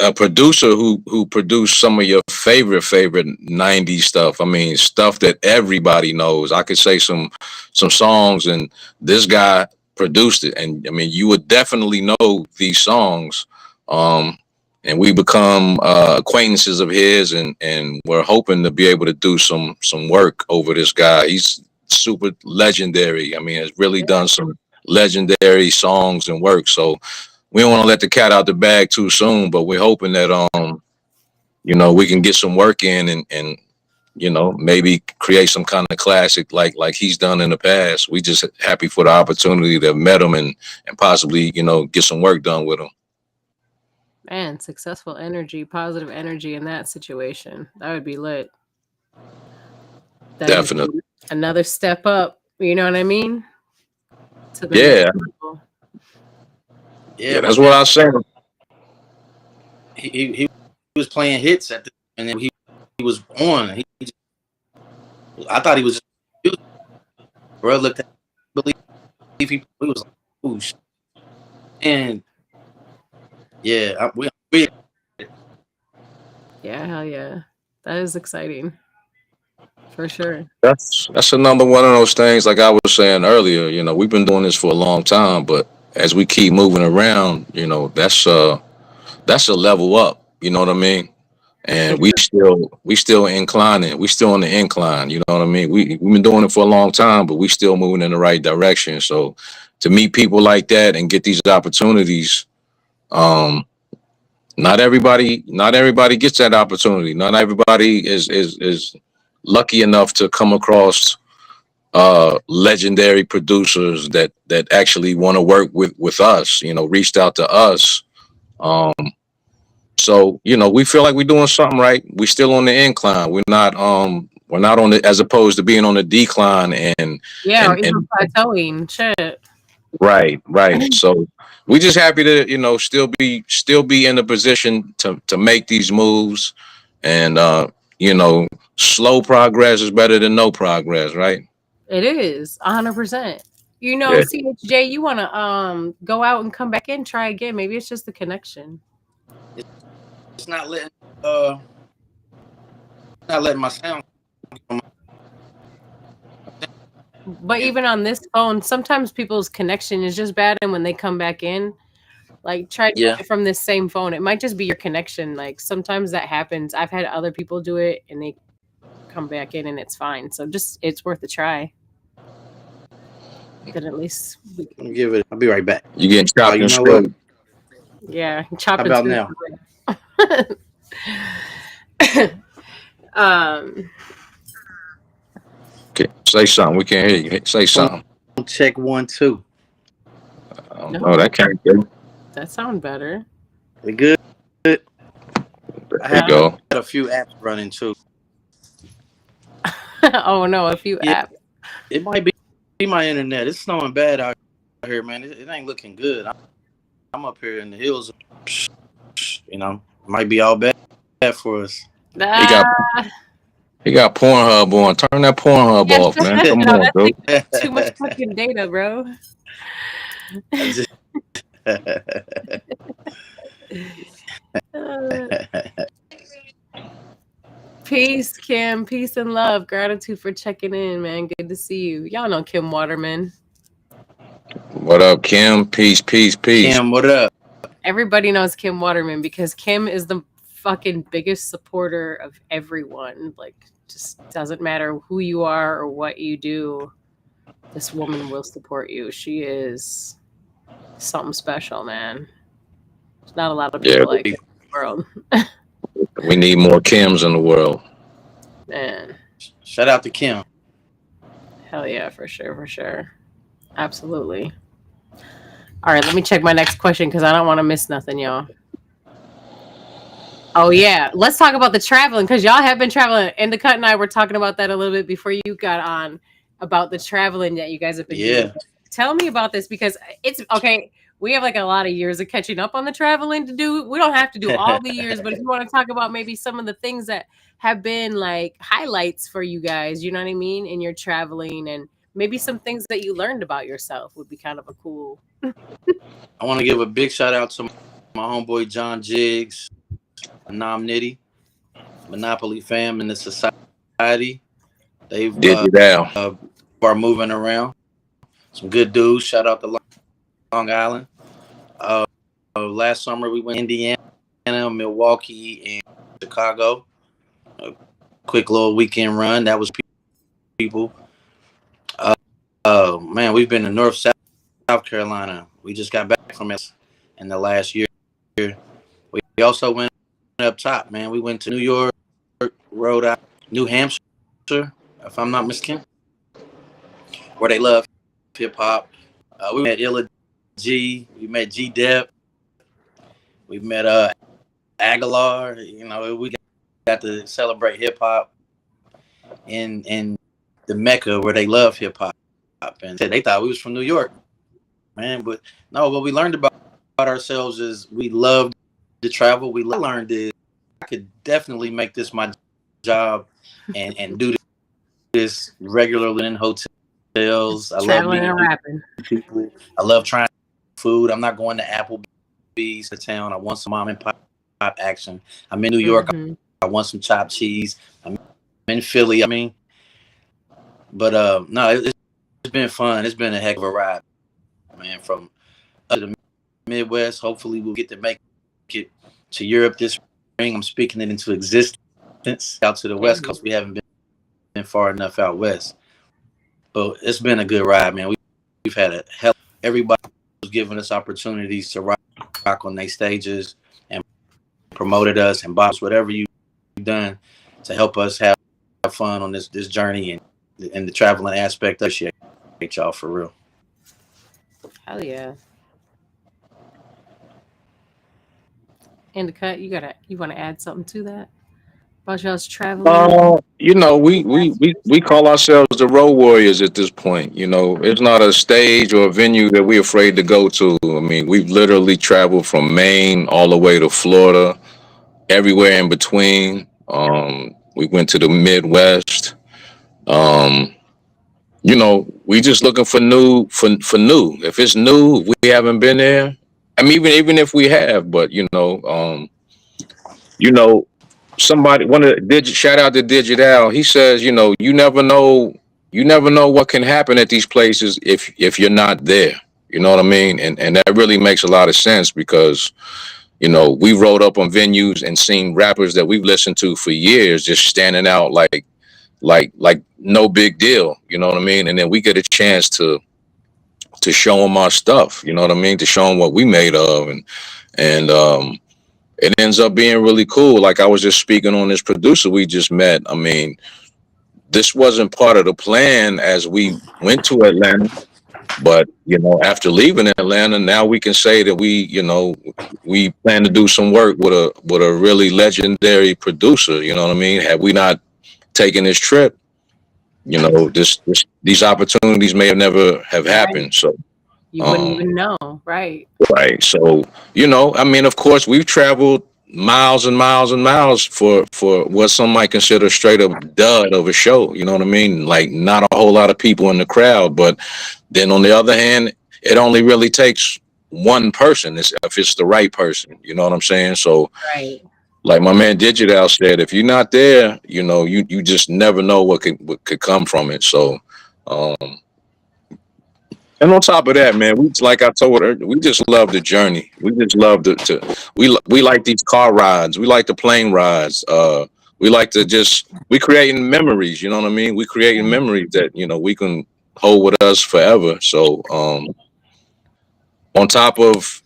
a producer who produced some of your favorite '90s stuff. I mean, stuff that everybody knows. I could say some songs, and this guy produced it. And I mean, you would definitely know these songs. Um, and we become acquaintances of his, and we're hoping to be able to do some work over this guy. He's super legendary. I mean, has really done some legendary songs and work. So we don't want to let the cat out the bag too soon, but we're hoping that we can get some work in and maybe create some kind of classic like he's done in the past. We just happy for the opportunity to have met him and possibly get some work done with him. Man, successful energy, positive energy in that situation. That would be lit. That would Definitely. be another step up. You know what I mean? To the Yeah. next level. Yeah, that's what I was saying. He was playing hits and then he was on. I thought he was. Bro looked at. Believe he was like, "Ooh, shit." And yeah, we Yeah, hell yeah. That is exciting. For sure. That's another one of those things. Like I was saying earlier, we've been doing this for a long time, but as we keep moving around, that's a level up. You know what I mean? And we still inclining. We still on the incline. You know what I mean? We've been doing it for a long time, but we still moving in the right direction. So to meet people like that and get these opportunities, um, not everybody gets that opportunity. Not everybody is lucky enough to come across legendary producers that actually want to work with us. Reached out to us. Um, So, we feel like we're doing something right. We're still on the incline. We're not on the, as opposed to being on the decline and Yeah, or and even and plateauing. Shit. Right, right. So we just happy to, still be in a position to make these moves, and slow progress is better than no progress, right? It is 100%. Yeah. CHJ, you want to go out and come back in, try again. Maybe it's just the connection. It's not letting my sound. But even on this phone, sometimes people's connection is just bad, and when they come back in, like try doing Yeah. it from this same phone. It might just be your connection. Like sometimes that happens. I've had other people do it, and they come back in, and it's fine. So just it's worth a try. Then at least we Let me give it. I'll be right back. You getting chopped You and know what? chop How into about it. now? Okay, say something. We can't hear you. Say something. Check 1 2. No, that can't be. That sounds better. We good? I There you had go. a few apps running too. Oh no, a few Yeah. apps. It might be my internet. It's snowing bad out here, man. It ain't looking good. I'm up here in the hills. Might be all bad for us. He got Pornhub on. Turn that Pornhub off, man. Come No, on, that's dude. too much fucking data, bro. Peace, Kim. Peace and love. Gratitude for checking in, man. Good to see you. Y'all know Kim Waterman. What up, Kim? Peace, peace, peace. Kim, what up? Everybody knows Kim Waterman because Kim is the fucking biggest supporter of everyone. Like, just doesn't matter who you are or what you do. This woman will support you. She is something special, man. There's not a lot of people like her in the world. We need more Kims in the world. Man. Shout out to Kim. Hell yeah, for sure. Absolutely. All right, let me check my next question because I don't want to miss nothing, y'all. Oh yeah, let's talk about the traveling because y'all have been traveling. Endicott and I were talking about that a little bit before you got on about the traveling that you guys have been doing. Tell me about this because it's okay. We have like a lot of years of catching up on the traveling to do. We don't have to do all the years, but if you want to talk about maybe some of the things that have been like highlights for you guys, you know what I mean, in your traveling, and maybe some things that you learned about yourself would be kind of a cool. I want to give a big shout out to my homeboy John Jiggs, Nam Nitty, Monopoly fam in the society. They've are moving around. Some good dudes. Shout out to Long Island. Last summer we went to Indiana, Milwaukee, and Chicago. A quick little weekend run. That was people. Man, we've been to South Carolina. We just got back from it in the last year. We also went up top, man. We went to New York, Rhode Island, New Hampshire, if I'm not mistaken, where they love hip hop. We met Illa G. We met G Dep. We met Aguilar. We got to celebrate hip hop in the Mecca where they love hip hop. And they thought we was from New York, man. But no, what we learned about ourselves is we love to travel. We learned is I could definitely make this my job and do this regularly in hotels. I love meeting people. I love trying food. I'm not going to Applebee's to town. I want some mom and pop action. I'm in New York. I want some chopped cheese. I'm in Philly. But no, it's been fun. It's been a heck of a ride, man. From up to the Midwest. Hopefully, we'll get to make it to Europe this spring. I'm speaking it into existence. Out to the West Coast. We haven't been far enough out west. But it's been a good ride, man. We've had a hell. Everybody's giving us opportunities to rock on their stages and promoted us and bought us whatever you've done to help us have fun on this journey and the traveling aspect. I appreciate y'all for real. Hell yeah. Endicott, you want to add something to that? About y'all's traveling? You know, we call ourselves the Road Warriors at this point. You know, it's not a stage or a venue that we're afraid to go to. I mean, we've literally traveled from Maine all the way to Florida, everywhere in between. We went to the Midwest. Um, you know, we just looking for new. If it's new, we haven't been there. I mean, even if we have, but you know, somebody one of the shout out to Digital. He says, you know, you never know what can happen at these places if you're not there. You know what I mean? And that really makes a lot of sense because you know we rode up on venues and seen rappers that we've listened to for years just standing out like no big deal. You know what I mean? And then we get a chance to show them our stuff. You know what I mean? To show them what we made of and it ends up being really cool. Like I was just speaking on this producer we just met. I mean, this wasn't part of the plan as we went to Atlanta, but you know, after leaving Atlanta, now we can say that we plan to do some work with a really legendary producer. You know what I mean? Had we not taken this trip, you know, these opportunities may have never have happened. So You wouldn't even know, right? right. So, you know, I mean, of course, we've traveled miles and miles and miles for what some might consider straight up dud of a show. You know what I mean? Like not a whole lot of people in the crowd, but then on the other hand, it only really takes one person if it's the right person. You know what I'm saying? So, Right. like my man Digital said, if you're not there, you know, you just never know what could come from it. So, um, and on top of that, man, we like I told her, we just love the journey. We just love we like these car rides. We like the plane rides. We like to we creating memories. You know what I mean? We creating memories that you know we can hold with us forever. So on top of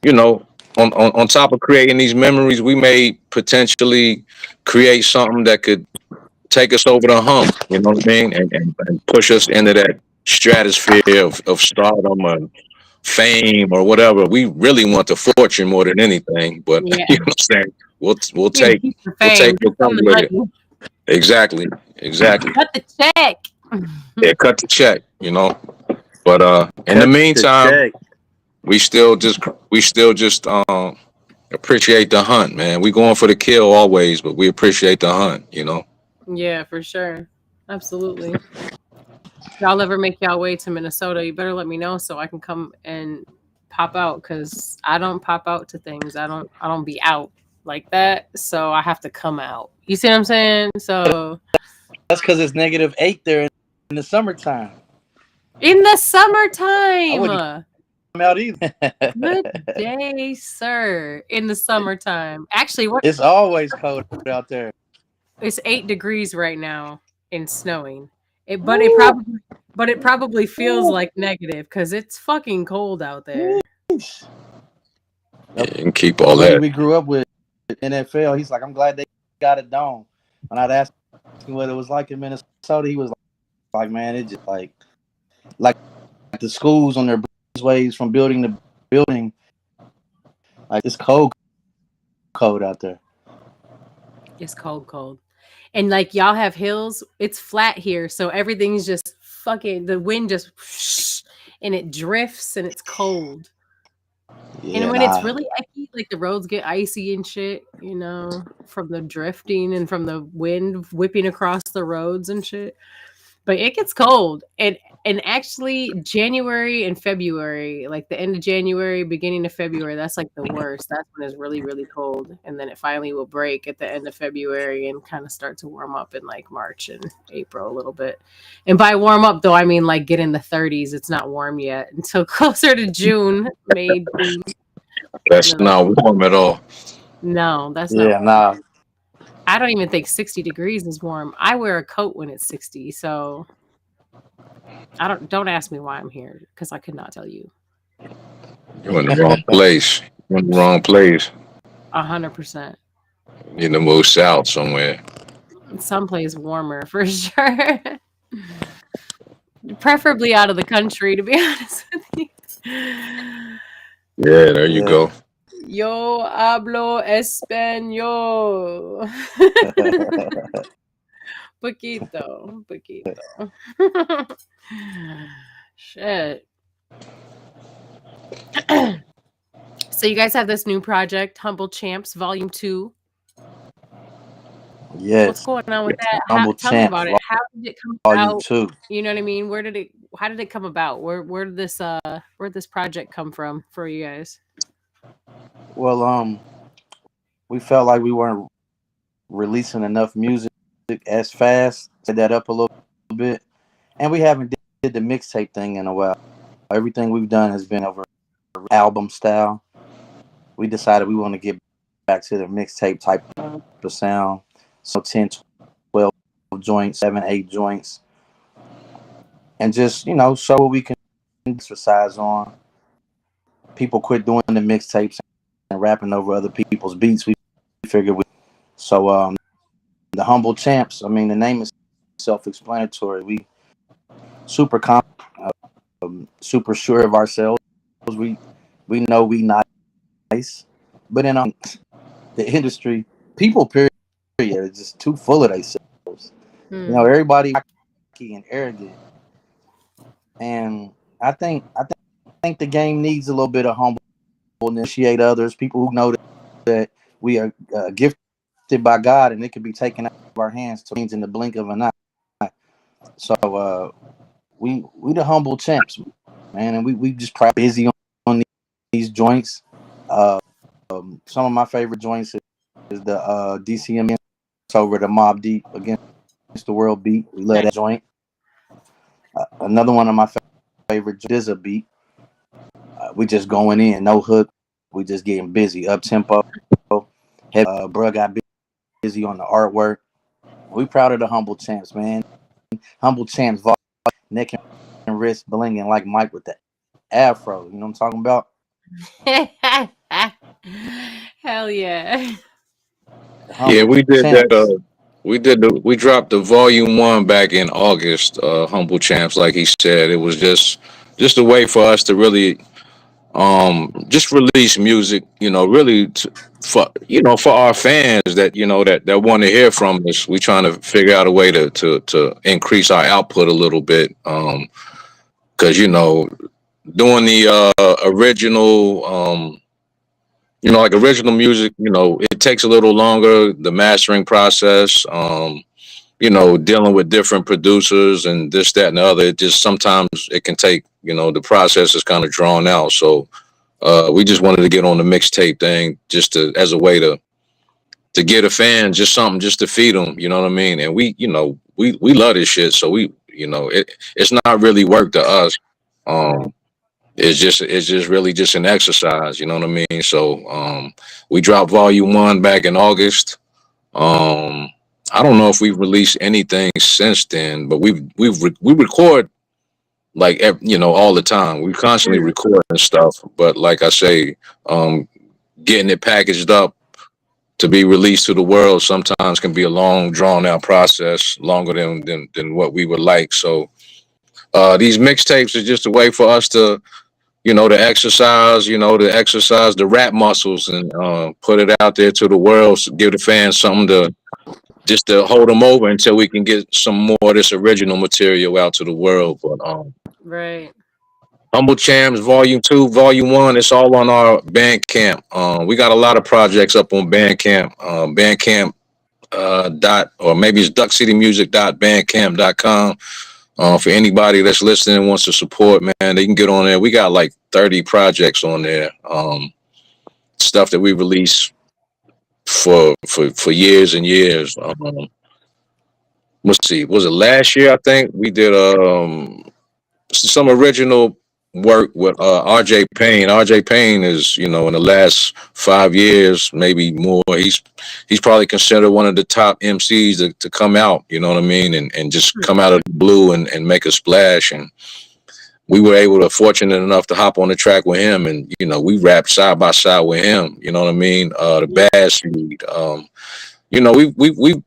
you know on top of creating these memories, we may potentially create something that could take us over the hump, you know what I mean, and push us into that stratosphere of stardom or fame or whatever. We really want the fortune more than anything, but Yeah. you know what I'm saying? We'll You can take keep the we'll take fame. what Just send comes the with it. money. Exactly. Cut the check. Yeah, cut the check, you know. But in the Cut the meantime, check. we still just appreciate the hunt, man. We going for the kill always, but we appreciate the hunt, you know. Yeah, for sure. Absolutely. If y'all ever make y'all way to Minnesota, you better let me know so I can come and pop out because I don't pop out to things. I don't be out like that. So I have to come out. You see what I'm saying? So That's because it's -8 there in the summertime. in the I summertime. wouldn't come out either. Good day, sir. In the summertime. Actually, what It's always cold out there. it's 8 degrees right now and snowing. It probably feels like negative because it's fucking cold out there. Yeah, and keep all Buddy that. we grew up with NFL, he's like, I'm glad they got a dome. When I'd ask him what it was like in Minnesota, he was like, man, it just like the schools on their ways from building to building. Like it's cold out there. It's cold. And like y'all have hills, it's flat here, so everything's just fucking the wind just and it drifts and it's cold. Yeah, And when it's really icky, like the roads get icy and shit, you know, from the drifting and from the wind whipping across the roads and shit. But it gets cold. And actually January and February, like the end of January, beginning of February, that's like the worst. That's when it's really, really cold. And then it finally will break at the end of February and kind of start to warm up in like March and April a little bit. And by warm up though, I mean like get in the 30s. It's not warm yet until closer to June, May, June. That's not warm at all. No, that's yeah, not. nah. I don't even think 60 degrees is warm. I wear a coat when it's 60, so don't ask me why I'm here because I could not tell you. You're in the wrong place. You're in the wrong place. 100%. You need to move south somewhere. Someplace warmer for sure. Preferably out of the country, to be honest with you. Yeah, there you Yeah. go. Yo hablo español. Poquito, poquito. Shit. So you guys have this new project, Humble Champs Volume 2. What's Yes, going on with that? Humble Tell me Champs, about it. How did it come Volume about? 2. You know what I mean? How did it come about? Where did this project come from for you guys? Well, we felt like we weren't releasing enough music as fast. Set that up a little bit, and we haven't did the mixtape thing in a while. Everything we've done has been over album style. We decided we want to get back to the mixtape type of sound. So 10, 12 joints, 7, 8 joints, and just show what we can exercise on. People quit doing the mixtapes and rapping over other people's beats. We figured the Humble Champs. I mean, the name is self-explanatory. We super confident, super sure of ourselves. We know we nice, but in the industry, people period are just too full of themselves. Everybody cocky and arrogant, and I think the game needs a little bit of humble, initiate others, people who know that we are gifted by God, and it can be taken out of our hands to change in the blink of an eye. So we the Humble Champs, man, and we just busy on these joints. Some of my favorite joints is the DCM over the Mob Deep Against the World beat. We love that joint. Another one of my favorite is a beat. We just going in, no hook. We just getting busy, up tempo. Bruh got busy on the artwork. We proud of the Humble Champs, man. Humble Champs, neck and wrist blinging like Mike with the afro. You know what I'm talking about? Hell yeah. Yeah, we did that. Champs. We dropped the volume 1 back in August. Humble Champs, like he said, it was just a way for us to really just release music. Really for our fans that want to hear from us. We trying to figure out a way to increase our output a little bit. Because doing the original like original music, it takes a little longer, the mastering process, dealing with different producers and this, that, and the other. It just sometimes it can take, the process is kind of drawn out. So we just wanted to get on the mixtape thing just as a way to get a fan just something just to feed them, you know what I mean? And we love this shit. So it's not really work to us. It's just really just an exercise, you know what I mean? So we dropped volume 1 back in August. I don't know if we've released anything since then, but we record like all the time. We constantly record and stuff, but like I say, getting it packaged up to be released to the world sometimes can be a long, drawn out process, longer than what we would like. So these mixtapes are just a way for us to to exercise the rap muscles and put it out there to the world, give the fans something to hold them over until we can get some more of this original material out to the world. But Right. Humble Champs Volume 2, Volume 1, it's all on our Bandcamp. We got a lot of projects up on Bandcamp. Bandcamp or maybe it's duckcitymusic.bandcamp.com. For anybody that's listening and wants to support, man, they can get on there. We got like 30 projects on there. Stuff that we release for years and years. Let's see, was it last year? I think we did some original work with RJ Payne. RJ Payne is, in the last 5 years, maybe more, he's probably considered one of the top MCs to come out, you know what I mean, and just come out of the blue and make a splash. And we were fortunate enough to hop on the track with him, and we rapped side by side with him, you know what I mean. The Bass Feed.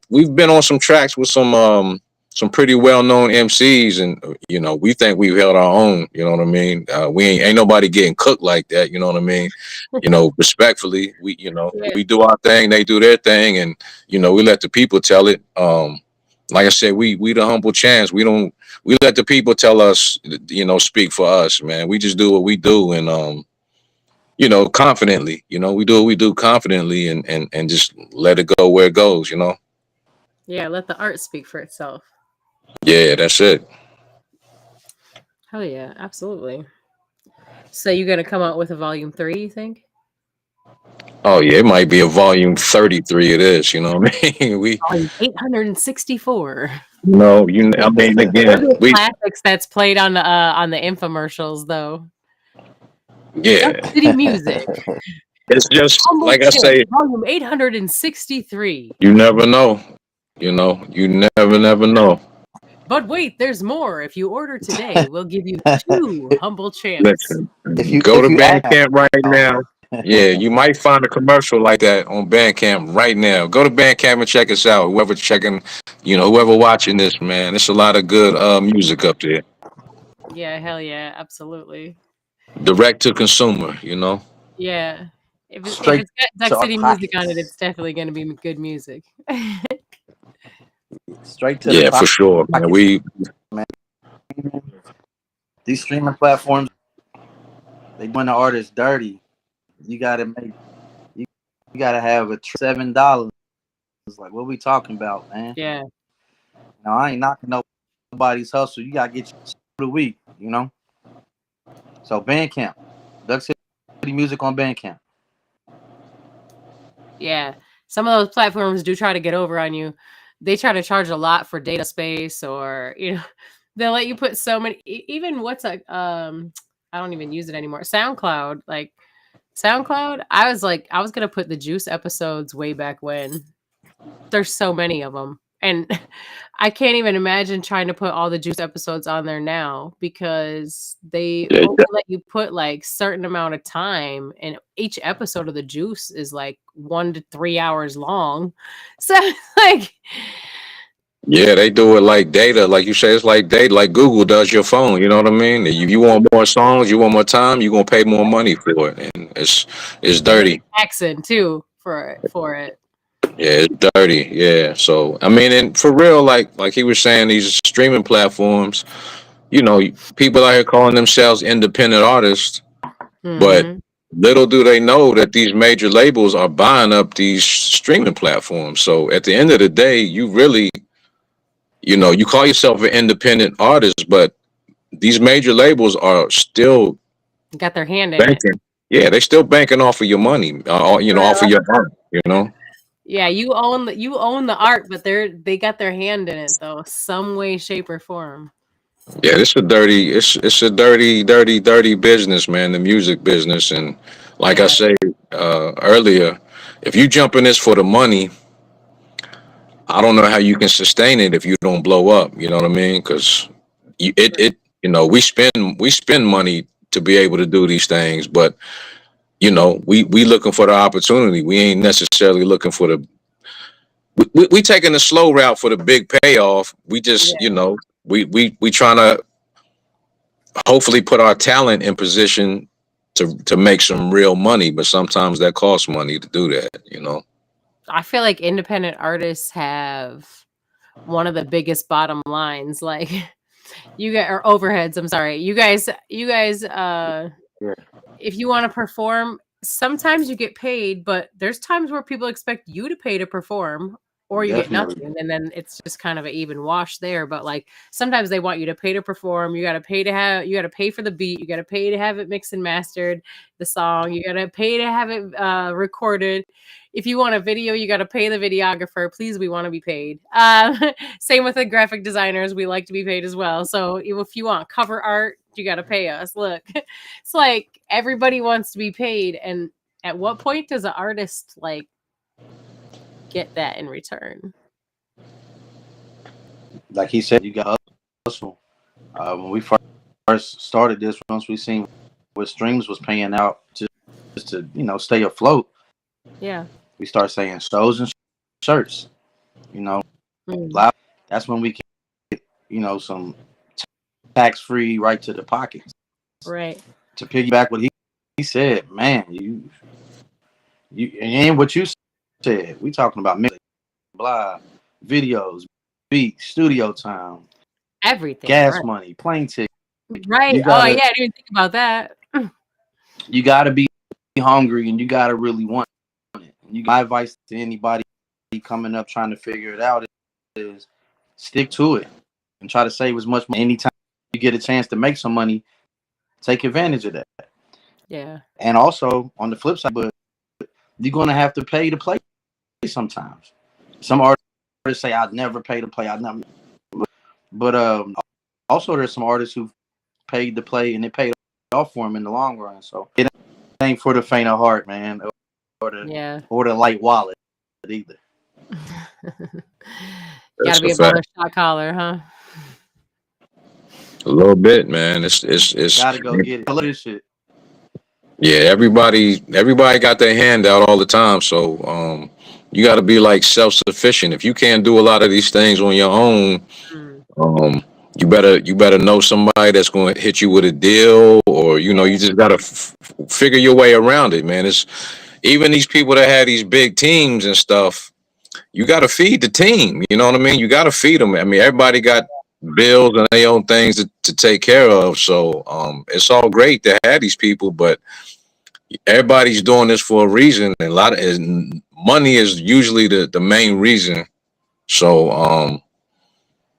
We've been on some tracks with some some pretty well-known MCs, and we think we've held our own. You know what I mean? We ain't nobody getting cooked like that. You know what I mean? Respectfully, Yeah. we do our thing, they do their thing, and we let the people tell it. Like I said, we the humble chance. We let the people tell us, speak for us, man. We just do what we do, and confidently. We do what we do confidently, and just let it go where it goes. Yeah, let the art speak for itself. Yeah, that's it. Hell yeah, absolutely. So you gonna come out with a volume 3, you think? Oh yeah, it might be a volume 33. It is. You know what I mean? We Volume 864. no, I mean, It'll again, be we classics that's played on the infomercials though. Duck yeah. City Music. It's just Humble like I Chip, say, volume 863. you never know. You never know. But wait, there's more. If you order today, we'll give you 2 Humble Champs. Listen, if you go if to you ask, Bandcamp right now. Yeah, you might find a commercial like that on Bandcamp right now. Go to Bandcamp and check us out. Whoever checking, whoever watching this, man, it's a lot of good music up there. Yeah, hell yeah, absolutely. Direct to consumer. Yeah. If straight it's got Duck to our City Music on it, pockets, it's definitely gonna be good music. straight to the Yeah, for sure, man. pockets, man. These streaming platforms, they doing the artist dirty. You gotta make you, you gotta have a $7. Like, what we talking about, man? Yeah. Now I ain't knocking nobody's hustle. You gotta get your the week. So Bandcamp, Duck City Music on Bandcamp. Yeah. Some of those platforms do try to get over on you. They try to charge a lot for data space, or they'll let you put so many even what's like I don't even use it anymore. SoundCloud. Like SoundCloud, I was gonna put the Juice episodes way back when. There's so many of them. And I can't even imagine trying to put all the Juice episodes on there now, because they Yeah, only let you put like certain amount of time, and each episode of the Juice is like 1 to 3 hours long. So like yeah, they do it like data, like you say, it's like data, like Google does your phone. You know what I mean? You want more songs, you want more time, you gonna pay more money for it, and it's and it's dirty. taxing too for it. Yeah, it's dirty. Yeah. So I mean, and for real, like he was saying, these streaming platforms, people out here calling themselves independent artists, but Mhm. little do they know that these major labels are buying up these streaming platforms. So at the end of the day, you really, you call yourself an independent artist, but these major labels are still Got their hand in it. banking. Yeah, they still banking off of your money, off of your art. Yeah, you own the art, but they got their hand in it though, some way, shape, or form. Yeah, it's a dirty business, man. The music business, and like I Yeah. say earlier, if you jump in this for the money, I don't know how you can sustain it if you don't blow up. You know what I mean? Because we spend money to be able to do these things, but we looking for the opportunity. We ain't necessarily looking for we taking the slow route for the big payoff. We just Yeah. we trying to hopefully put our talent in position to make some real money, but sometimes that costs money to do that. I feel like independent artists have one of the biggest bottom lines. Like you get or overheads. I'm sorry, you guys. Yeah, If you want to perform, sometimes you get paid, but there's times where people expect you to pay to perform, or you get definitely. nothing, and then it's just kind of an even wash there. But like sometimes they want you to pay to perform. You got to pay for the beat. You got to pay to have it mixed and mastered, the song. You got to pay to have it recorded. If you want a video, you got to pay the videographer. Please, we want to be paid. Same with the graphic designers. We like to be paid as well. So if you want cover art, you got to pay us. Look, it's like everybody wants to be paid. And at what point does an artist like get that in return? Like he said, you got hustle. When we first started this, once we seen what streams was paying out just to stay afloat, Yeah. we start saying shows and shirts. Mm. Live. That's when we some tax free right to the pockets. Right. To piggyback what he said, man, and what you said, we talking about music, blah, videos, beats, studio time, Everything. gas Right. money, plane ticket. Right. You Oh yeah, gotta I didn't even think about that. you gotta be hungry, and you gotta really want it. My advice to anybody coming up trying to figure it out is stick to it and try to save as much money. Anytime you get a chance to make some money, take advantage of that. Yeah. And also on the flip side, but you're gonna have to pay to play sometimes. Some artists say I'd never pay to play. I'd never, but also there's some artists who paid to play and it paid off for them in the long run. So it ain't for the faint of heart, man, or the light wallet either. Gotta be above a shot collar, huh? A little bit, man. It's Gotta go get it. I love this shit. Yeah, everybody got their hand out all the time. So you got to be like self-sufficient. If you can't do a lot of these things on your own, you better know somebody that's going to hit you with a deal, or you just got to figure your way around it, man. It's even these people that have these big teams and stuff. You got to feed the team. You know what I mean? You got to feed them. I mean, everybody got bills and their own things to take care of. So it's all great to have these people, but everybody's doing this for a reason, and money is usually the main reason. So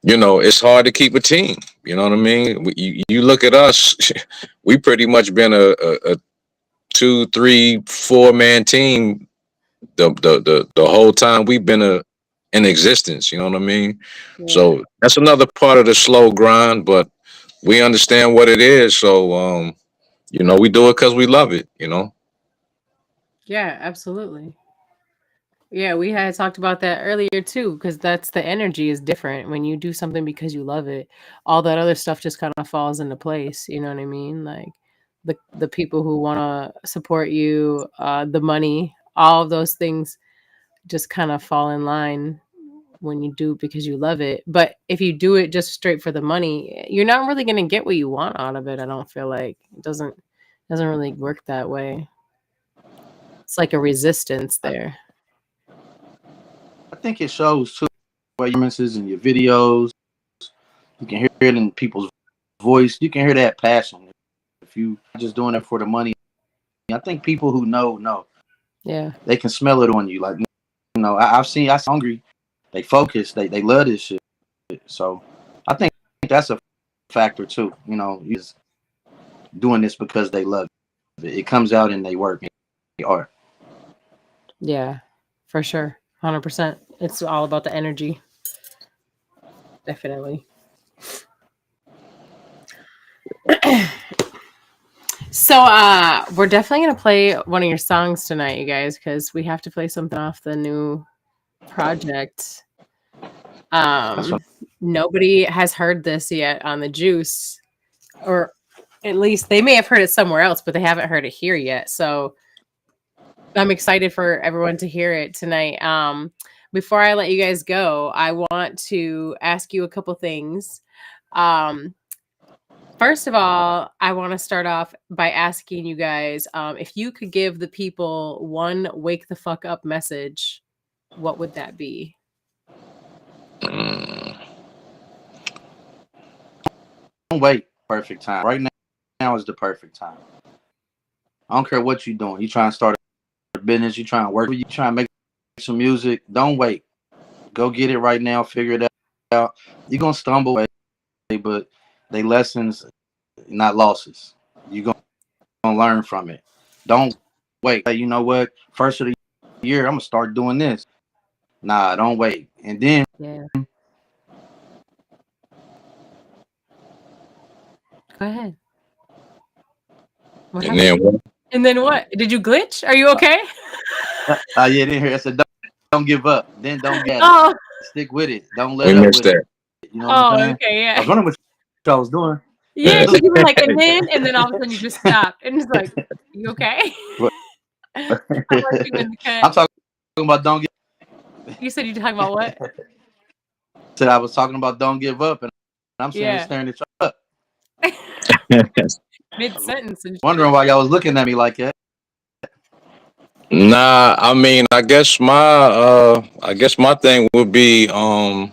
it's hard to keep a team. You know what I mean? You look at us, we pretty much been a 2, 3, 4-man team the whole time we've been in existence. You know what I mean? Yeah. So that's another part of the slow grind, but we understand what it is. So we do it because we love it. Yeah, absolutely. Yeah, we had talked about that earlier too, because that's the energy is different when you do something because you love it. All that other stuff just kind of falls into place. You know what I mean? Like the people who want to support you, the money, all of those things just kind of fall in line when you do it because you love it. But if you do it just straight for the money, you're not really going to get what you want out of it. I don't feel like it doesn't really work that way. It's like a resistance there. I think it shows too. Your performances and your videos, you can hear it in people's voice. You can hear that passion. If you just doing it for the money, I think people who know, Yeah, they can smell it on you. Like I've seen hungry. They focus. They love this shit. So I think that's a factor too. Is doing this because they love it. It comes out in they work. They are. yeah, for sure, 100%. It's all about the energy. Definitely. So we're definitely gonna play one of your songs tonight, you guys, because we have to play something off the new project. Nobody has heard this yet on the Juice, or at least they may have heard it somewhere else, but they haven't heard it here yet. So I'm excited for everyone to hear it tonight. Before I let you guys go, I want to ask you a couple things. First of all, I want to start off by asking you guys if you could give the people one wake the fuck up message, what would that be? Don't wait. Perfect time. Right now is the perfect time. I don't care what you're doing. You trying to start a business. You trying to work. You trying to make some music. Don't wait. Go get it right now. Figure it out. You're gonna stumble, but they lessons, not losses. You're gonna learn from it. Don't wait. Hey, you know what? First of the year, I'm gonna start doing this. Nah, don't wait. And then Go ahead. And then what? And then what? Did you glitch? Are you okay? yeah, didn't hear. I said don't give up. Then don't get Oh. it. Stick with it. Don't let We up missed with that. it. You know what I'm saying? Okay, yeah. I was wondering what I was doing. Yeah, because you were like, and then all of a sudden you just stopped. And it's like, you okay? I'm talking about don't get. You said you talking about what? Said I was talking about don't give up, and I'm saying Yeah. staring at y'all up, Mid sentence and shit. wondering why y'all was looking at me like that. Nah, I mean, I guess my thing would be don't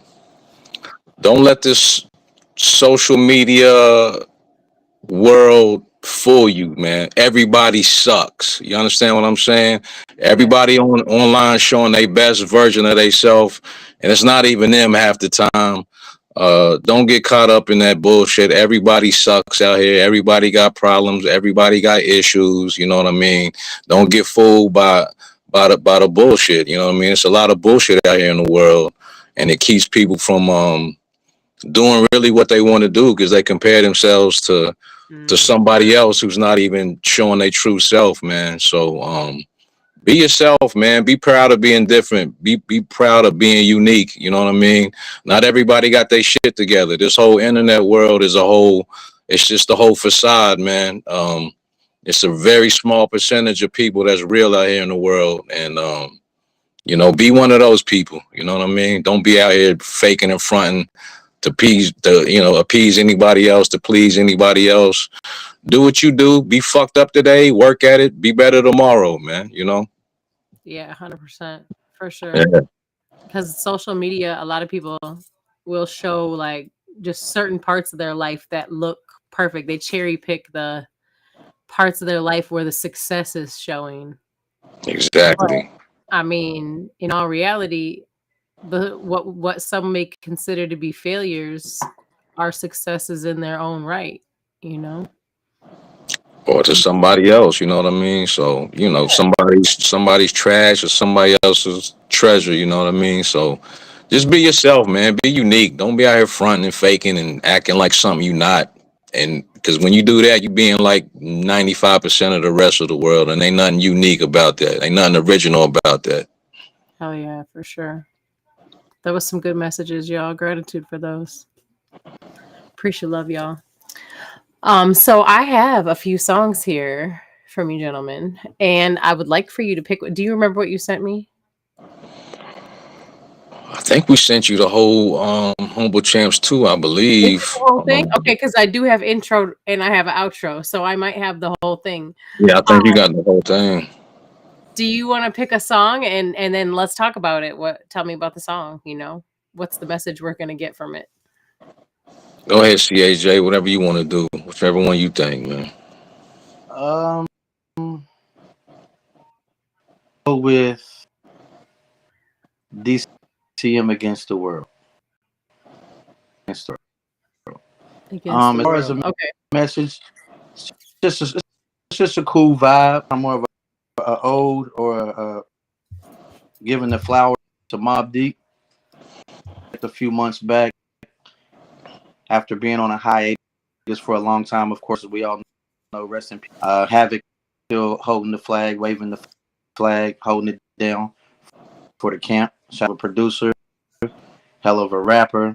let this social media world fool you, man. Everybody sucks. You understand what I'm saying? Yeah. Everybody online showing their best version of themselves, and it's not even them half the time. Don't get caught up in that bullshit. Everybody sucks out here. Everybody got problems. Everybody got issues. You know what I mean? Don't get fooled by the bullshit. You know what I mean? It's a lot of bullshit out here in the world, and it keeps people from doing really what they want to do because they compare themselves to Mm, somebody else who's not even showing their true self, man. So be yourself, man. Be proud of being different. Be proud of being unique. You know what I mean? Not everybody got their shit together. This whole internet world is a whole. It's just a whole facade, man. It's a very small percentage of people that's real out here in the world, and be one of those people. You know what I mean? Don't be out here faking and fronting to appease anybody else, to please anybody else. Do what you do. Be fucked up today. Work at it. Be better tomorrow, man. yeah, 100% for sure. Yeah. Because social media, a lot of people will show like just certain parts of their life that look perfect. They cherry pick the parts of their life where the success is showing. But Exactly. I mean, in all reality, what some may consider to be failures are successes in their own right, you know? Or to somebody else. You know what I mean? So somebody's trash or somebody else's treasure. You know what I mean? So just be yourself, man. Be unique. Don't be out here fronting and faking and acting like something you not. And because when you do that, you being like 95% of the rest of the world, and ain't nothing unique about that. Ain't nothing original about that. Hell yeah, for sure. That was some good messages, y'all. Gratitude for those. Appreciate love, y'all. So I have a few songs here from you gentlemen, and I would like for you to pick. Do you remember what you sent me? I think we sent you the whole Humble Champs too, I Is it believe. the whole thing? Okay, because I do have intro and I have an outro, so I might have the whole thing. Yeah, I think you got the whole thing. Do you want to pick a song and then let's talk about it? Tell me about the song, What's the message we're gonna get from it? Go ahead, CAJ, whatever you want to do, whichever one you think, man. Um, go with DCM against the world. Against the world. Against the As far as world. a Okay. message, it's just a cool vibe. I'm more of a ode or giving the flower to Mobb Deep. A few months back, after being on a hiatus for a long time, of course, we all know, rest in peace. Havoc still holding the flag, waving the flag, holding it down for the camp. Shout out a producer, hell of a rapper.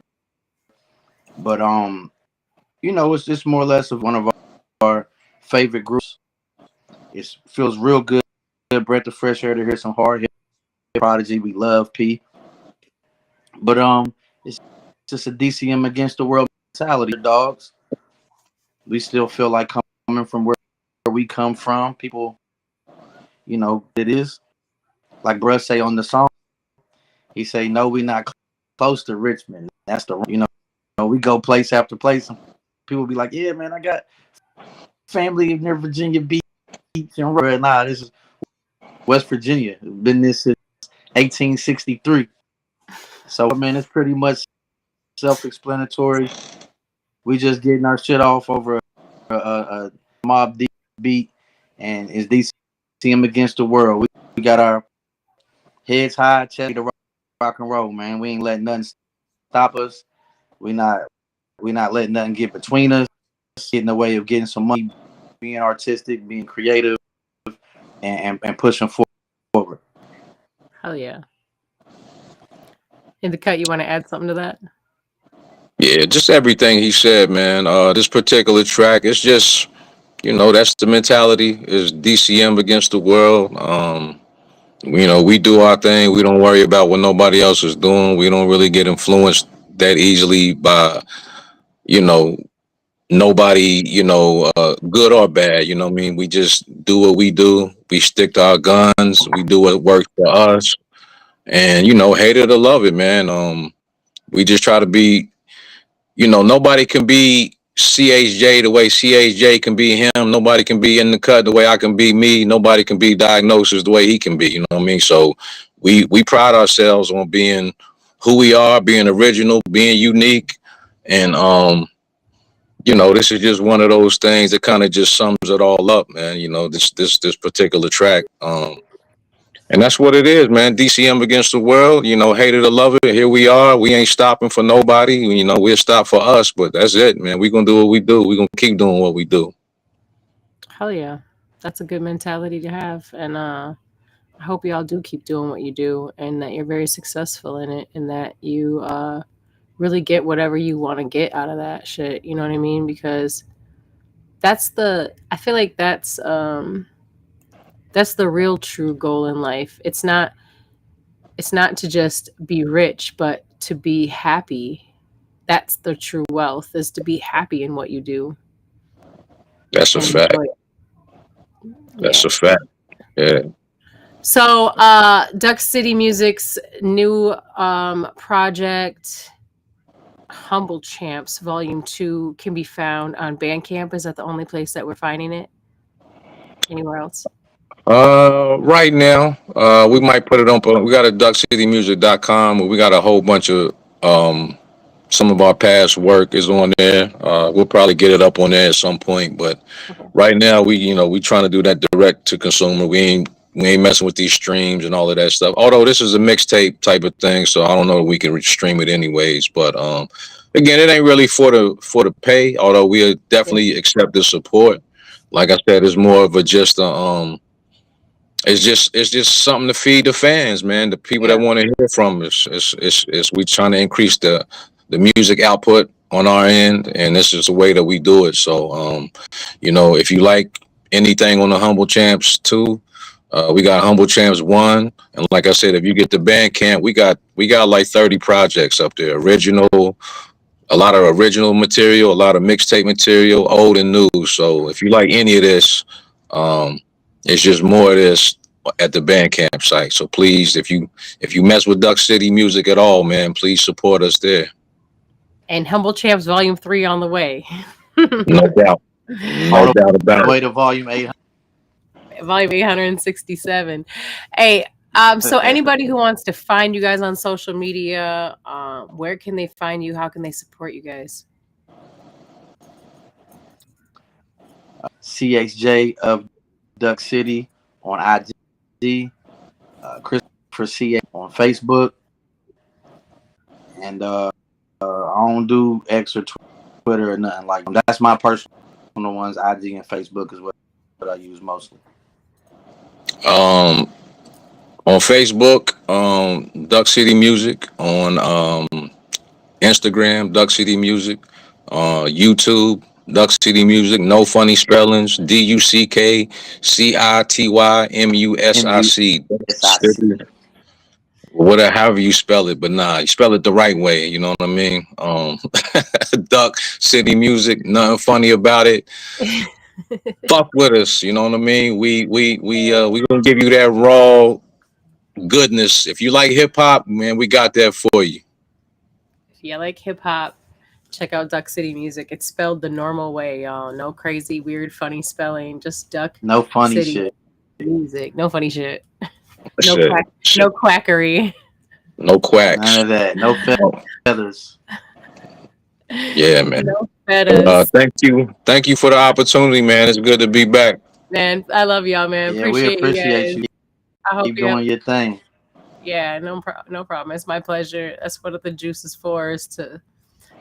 But it's just more or less of one of our favorite groups. It feels real good, breath of fresh air to hear some hard hip Prodigy. We love P. But it's just a DCM against the world mentality, dogs. We still feel like coming from where we come from. People, it is like bruh say on the song. He say, "No, we not close to Richmond." That's we go place after place. And people be like, "Yeah, man, I got family near Virginia Beach and nah, this is West Virginia. Been this since 1863. So, man, it's pretty much self-explanatory. We just getting our shit off over a Mobb Deep beat, and it's DCM against the world. We got our heads high, chest to rock and roll, man. We ain't letting nothing stop us. We not letting nothing get between us, get in the way of getting some money, being artistic, being creative, and pushing forward. Hell yeah. In the cut, you want to add something to that? Yeah, just everything he said, man. This particular track, it's just, that's the mentality. Is DCM against the world. We do our thing. We don't worry about what nobody else is doing. We don't really get influenced that easily by you know, nobody, good or bad. You know what I mean? We just do what we do. We stick to our guns. We do what works for us. And, hate it or love it, man. We just try to be, nobody can be CHJ the way CHJ can be him. Nobody can be in the cut the way I can be me. Nobody can be diagnosis the way he can be. You know what I mean? So we pride ourselves on being who we are, being original, being unique. And this is just one of those things that kind of just sums it all up, man. This particular track. And that's what it is, man. DCM against the world, hate it or love it. Here we are. We ain't stopping for nobody. We'll stop for us, but that's it, man. We're going to do what we do. We're going to keep doing what we do. Hell yeah. That's a good mentality to have. And I hope y'all do keep doing what you do and that you're very successful in it and that you really get whatever you want to get out of that shit. You know what I mean? Because I feel like that's the real true goal in life. It's not to just be rich, but to be happy. That's the true wealth, is to be happy in what you do. That's a fact. That's a fact. Yeah. So Duck City Music's new project, Humble Champs Volume 2, can be found on Bandcamp. Is that the only place that we're finding it? Anywhere else? Right now, we might put it on. We got a duckcitymusic.com where we got a whole bunch of some of our past work is on there. We'll probably get it up on there at some point, but right now we trying to do that direct to consumer. We ain't messing with these streams and all of that stuff. Although this is a mixtape type of thing, so I don't know if we can stream it anyways. But again, it ain't really for the pay. Although we definitely accept the support. Like I said, it's more of a just it's just something to feed the fans, man. The people that want to hear from us. It's we trying to increase the music output on our end, and this is the way that we do it. So, if you like anything on the Humble Champs 2, we got Humble Champs 1, and like I said, if you get the Bandcamp, we got like 30 projects up there, a lot of original material, a lot of mixtape material, old and new. So if you like any of this, it's just more of this at the Bandcamp site. So please, if you mess with Duck City Music at all, man, please support us there. And Humble Champs Volume 3 on the way. No doubt. No doubt about it. Way to Volume 800. Volume 867. Hey, so anybody who wants to find you guys on social media, where can they find you? How can they support you guys? CXJ of Duck City on IG, Christopher CA on Facebook, and I don't do X or Twitter or nothing like them. That's my personal ones. IG and Facebook is what I use mostly. On Facebook, Duck City Music. On Instagram, Duck City Music. YouTube, Duck City Music. No funny spellings. DuckCityMusic. Whatever, however you spell it, but nah, you spell it the right way. You know what I mean? Duck City Music. Nothing funny about it. Fuck with us. You know what I mean? We gonna give you that raw goodness. If you like hip hop, man, we got that for you. If you like hip hop, check out Duck City Music. It's spelled the normal way, y'all. No crazy, weird, funny spelling. Just Duck. No funny City shit. Music. No funny shit. Shit. No quackery. No quacks. None of that. No feathers. Yeah, man. No feathers. Thank you for the opportunity, man. It's good to be back. Man, I love y'all, man. Yeah, we appreciate you. you. I hope Keep doing your thing. Yeah, no problem. It's my pleasure. That's what the juice is for, is to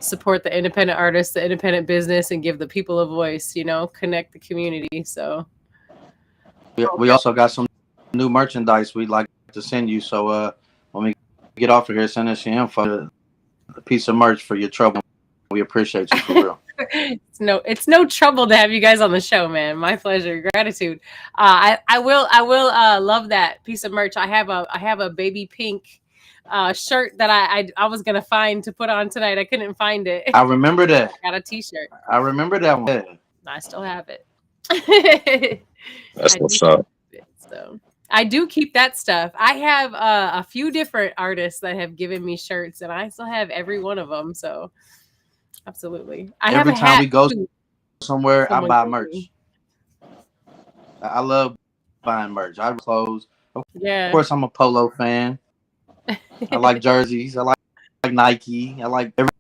support the independent artists, the independent business, and give the people a voice, connect the community. So we also got some new merchandise we'd like to send you. So when we get off of here, send us your info, a piece of merch for your trouble. We appreciate you for real. It's no trouble to have you guys on the show, man. My pleasure. Gratitude. I will love that piece of merch. I have a baby pink shirt that I was gonna find to put on tonight. I couldn't find it. I remember that. I got a T-shirt. I remember that one. Yeah. I still have it. That's what's up. So I do keep that stuff. I have a few different artists that have given me shirts, and I still have every one of them. So absolutely, Every time we go somewhere, I buy merch. I love buying merch. I have clothes. Of course, I'm a Polo fan. I like jerseys. I like Nike. I like every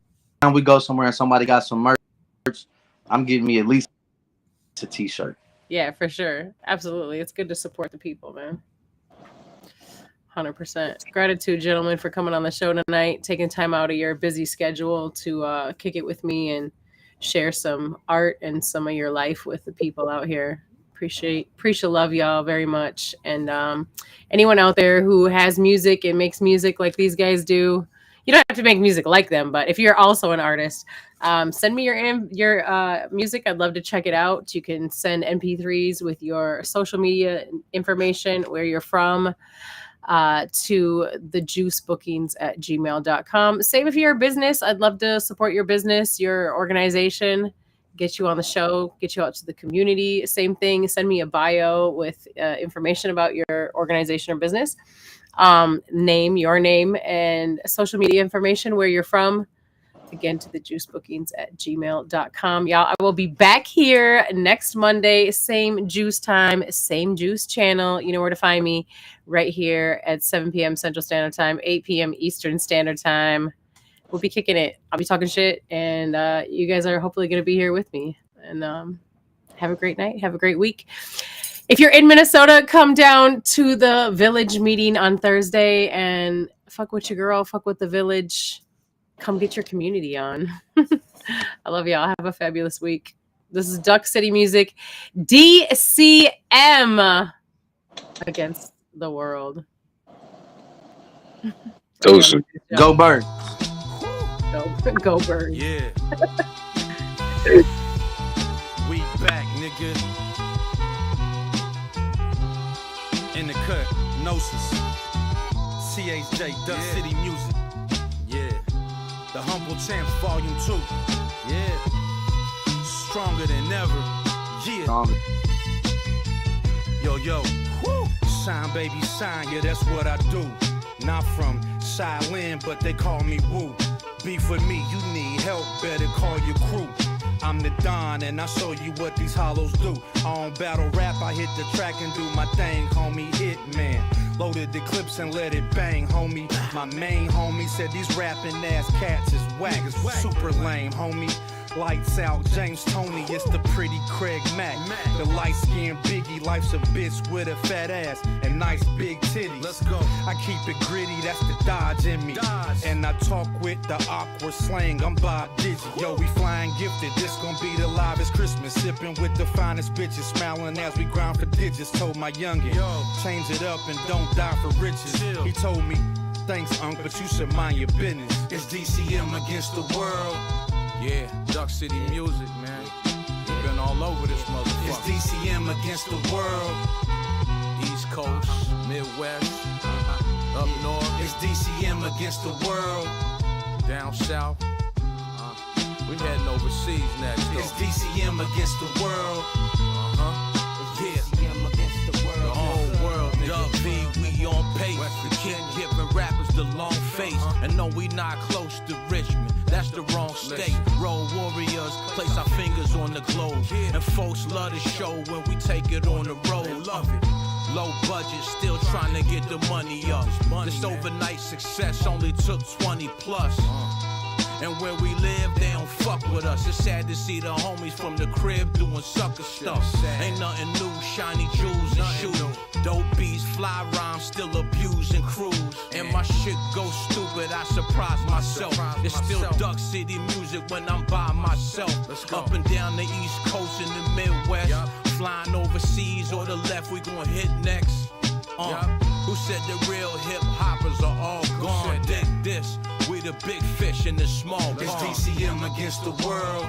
time we go somewhere and somebody got some merch, I'm getting me at least a T-shirt. Yeah, for sure. Absolutely. It's good to support the people, man. 100%. Gratitude, gentlemen, for coming on the show tonight, taking time out of your busy schedule to kick it with me and share some art and some of your life with the people out here. Appreciate love y'all very much. And anyone out there who has music and makes music like these guys do, you don't have to make music like them, but if you're also an artist, send me your music. I'd love to check it out. You can send MP3s with your social media information, where you're from, to thejuicebookings@gmail.com. Same if you're a business. I'd love to support your business, your organization, get you on the show, get you out to the community. Same thing. Send me a bio with information about your organization or business. Name, your name, and social media information, where you're from. Again, to thejuicebookings@gmail.com. Y'all, I will be back here next Monday, same juice time, same juice channel. You know where to find me, right here at 7 p.m. Central Standard Time, 8 p.m. Eastern Standard Time. We'll be kicking it. I'll be talking shit, and you guys are hopefully going to be here with me. And have a great night. Have a great week. If you're in Minnesota, come down to the Village meeting on Thursday and fuck with your girl, fuck with the Village. Come get your community on. I love y'all. Have a fabulous week. This is Duck City Music, DCM against the world. Go Birds. Go Birds. Yeah. We back, nigga. In the cut, Gnosis. CHJ, Duck City Music. Yeah. The Humble Champs, Volume 2. Yeah. Stronger than ever. Yeah. Yo. Woo. Shine, baby, shine. Yeah, that's what I do. Not from Shaolin, but they call me Woo. Beef with me, you need help, better call your crew. I'm the Don, and I show you what these hollows do. I don't battle rap, I hit the track and do my thing, homie, Hitman. Loaded the clips and let it bang, homie. My main homie said these rapping ass cats is whack, super lame, homie. Lights out, James Tony, it's the pretty Craig Mack. The light-skinned Biggie, life's a bitch with a fat ass and nice big titties. Let's go. I keep it gritty, that's the Dodge in me. And I talk with the awkward slang, I'm Bob Digi. Yo, we flying gifted, this gon' be the livest Christmas. Sipping with the finest bitches, smiling as we grind for digits. Told my youngin', change it up and don't die for riches. He told me, thanks, Unc, but you should mind your business. It's DCM against the world. Yeah, Duck City Music, man. We've been all over this motherfucker. It's DCM against the world. East Coast, Midwest, up north. It's DCM against the world. Down south. We heading overseas next, though. It's DCM against the world. Yeah. DCM against the world. The whole world, nigga. We on pace. We can't giving rappers the long face. And no, we not close to Richmond. That's the wrong state. Road warriors place our fingers on the globe. And folks love the show when we take it on the road. Love it. Low budget, still trying to get the money up. This overnight success only took 20 plus. And where we live, they don't fuck with us. It's sad to see the homies from the crib doing sucker stuff. Ain't nothing new, shiny jewels and shoes. Dope beats, fly rhymes, still abusing crews. And my shit goes stupid, I surprise myself. It's still Duck City Music when I'm by myself. Up and down the East Coast in the Midwest. Flying overseas or the left, we gon' hit next. Who said the real hip hoppers are all gone? Dig this, we the big fish in the small pond. It's DCM against the world.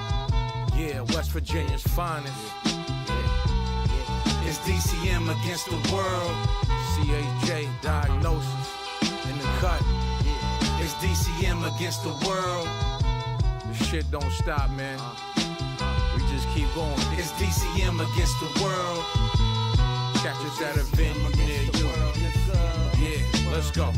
Yeah, West Virginia's finest. It's DCM against the world. CHJ, Diagnosis, in the cut. DCM against the world. This shit don't stop, man. We just keep going. It's DCM against the world. Catch us at a venue near you. Yeah, let's go.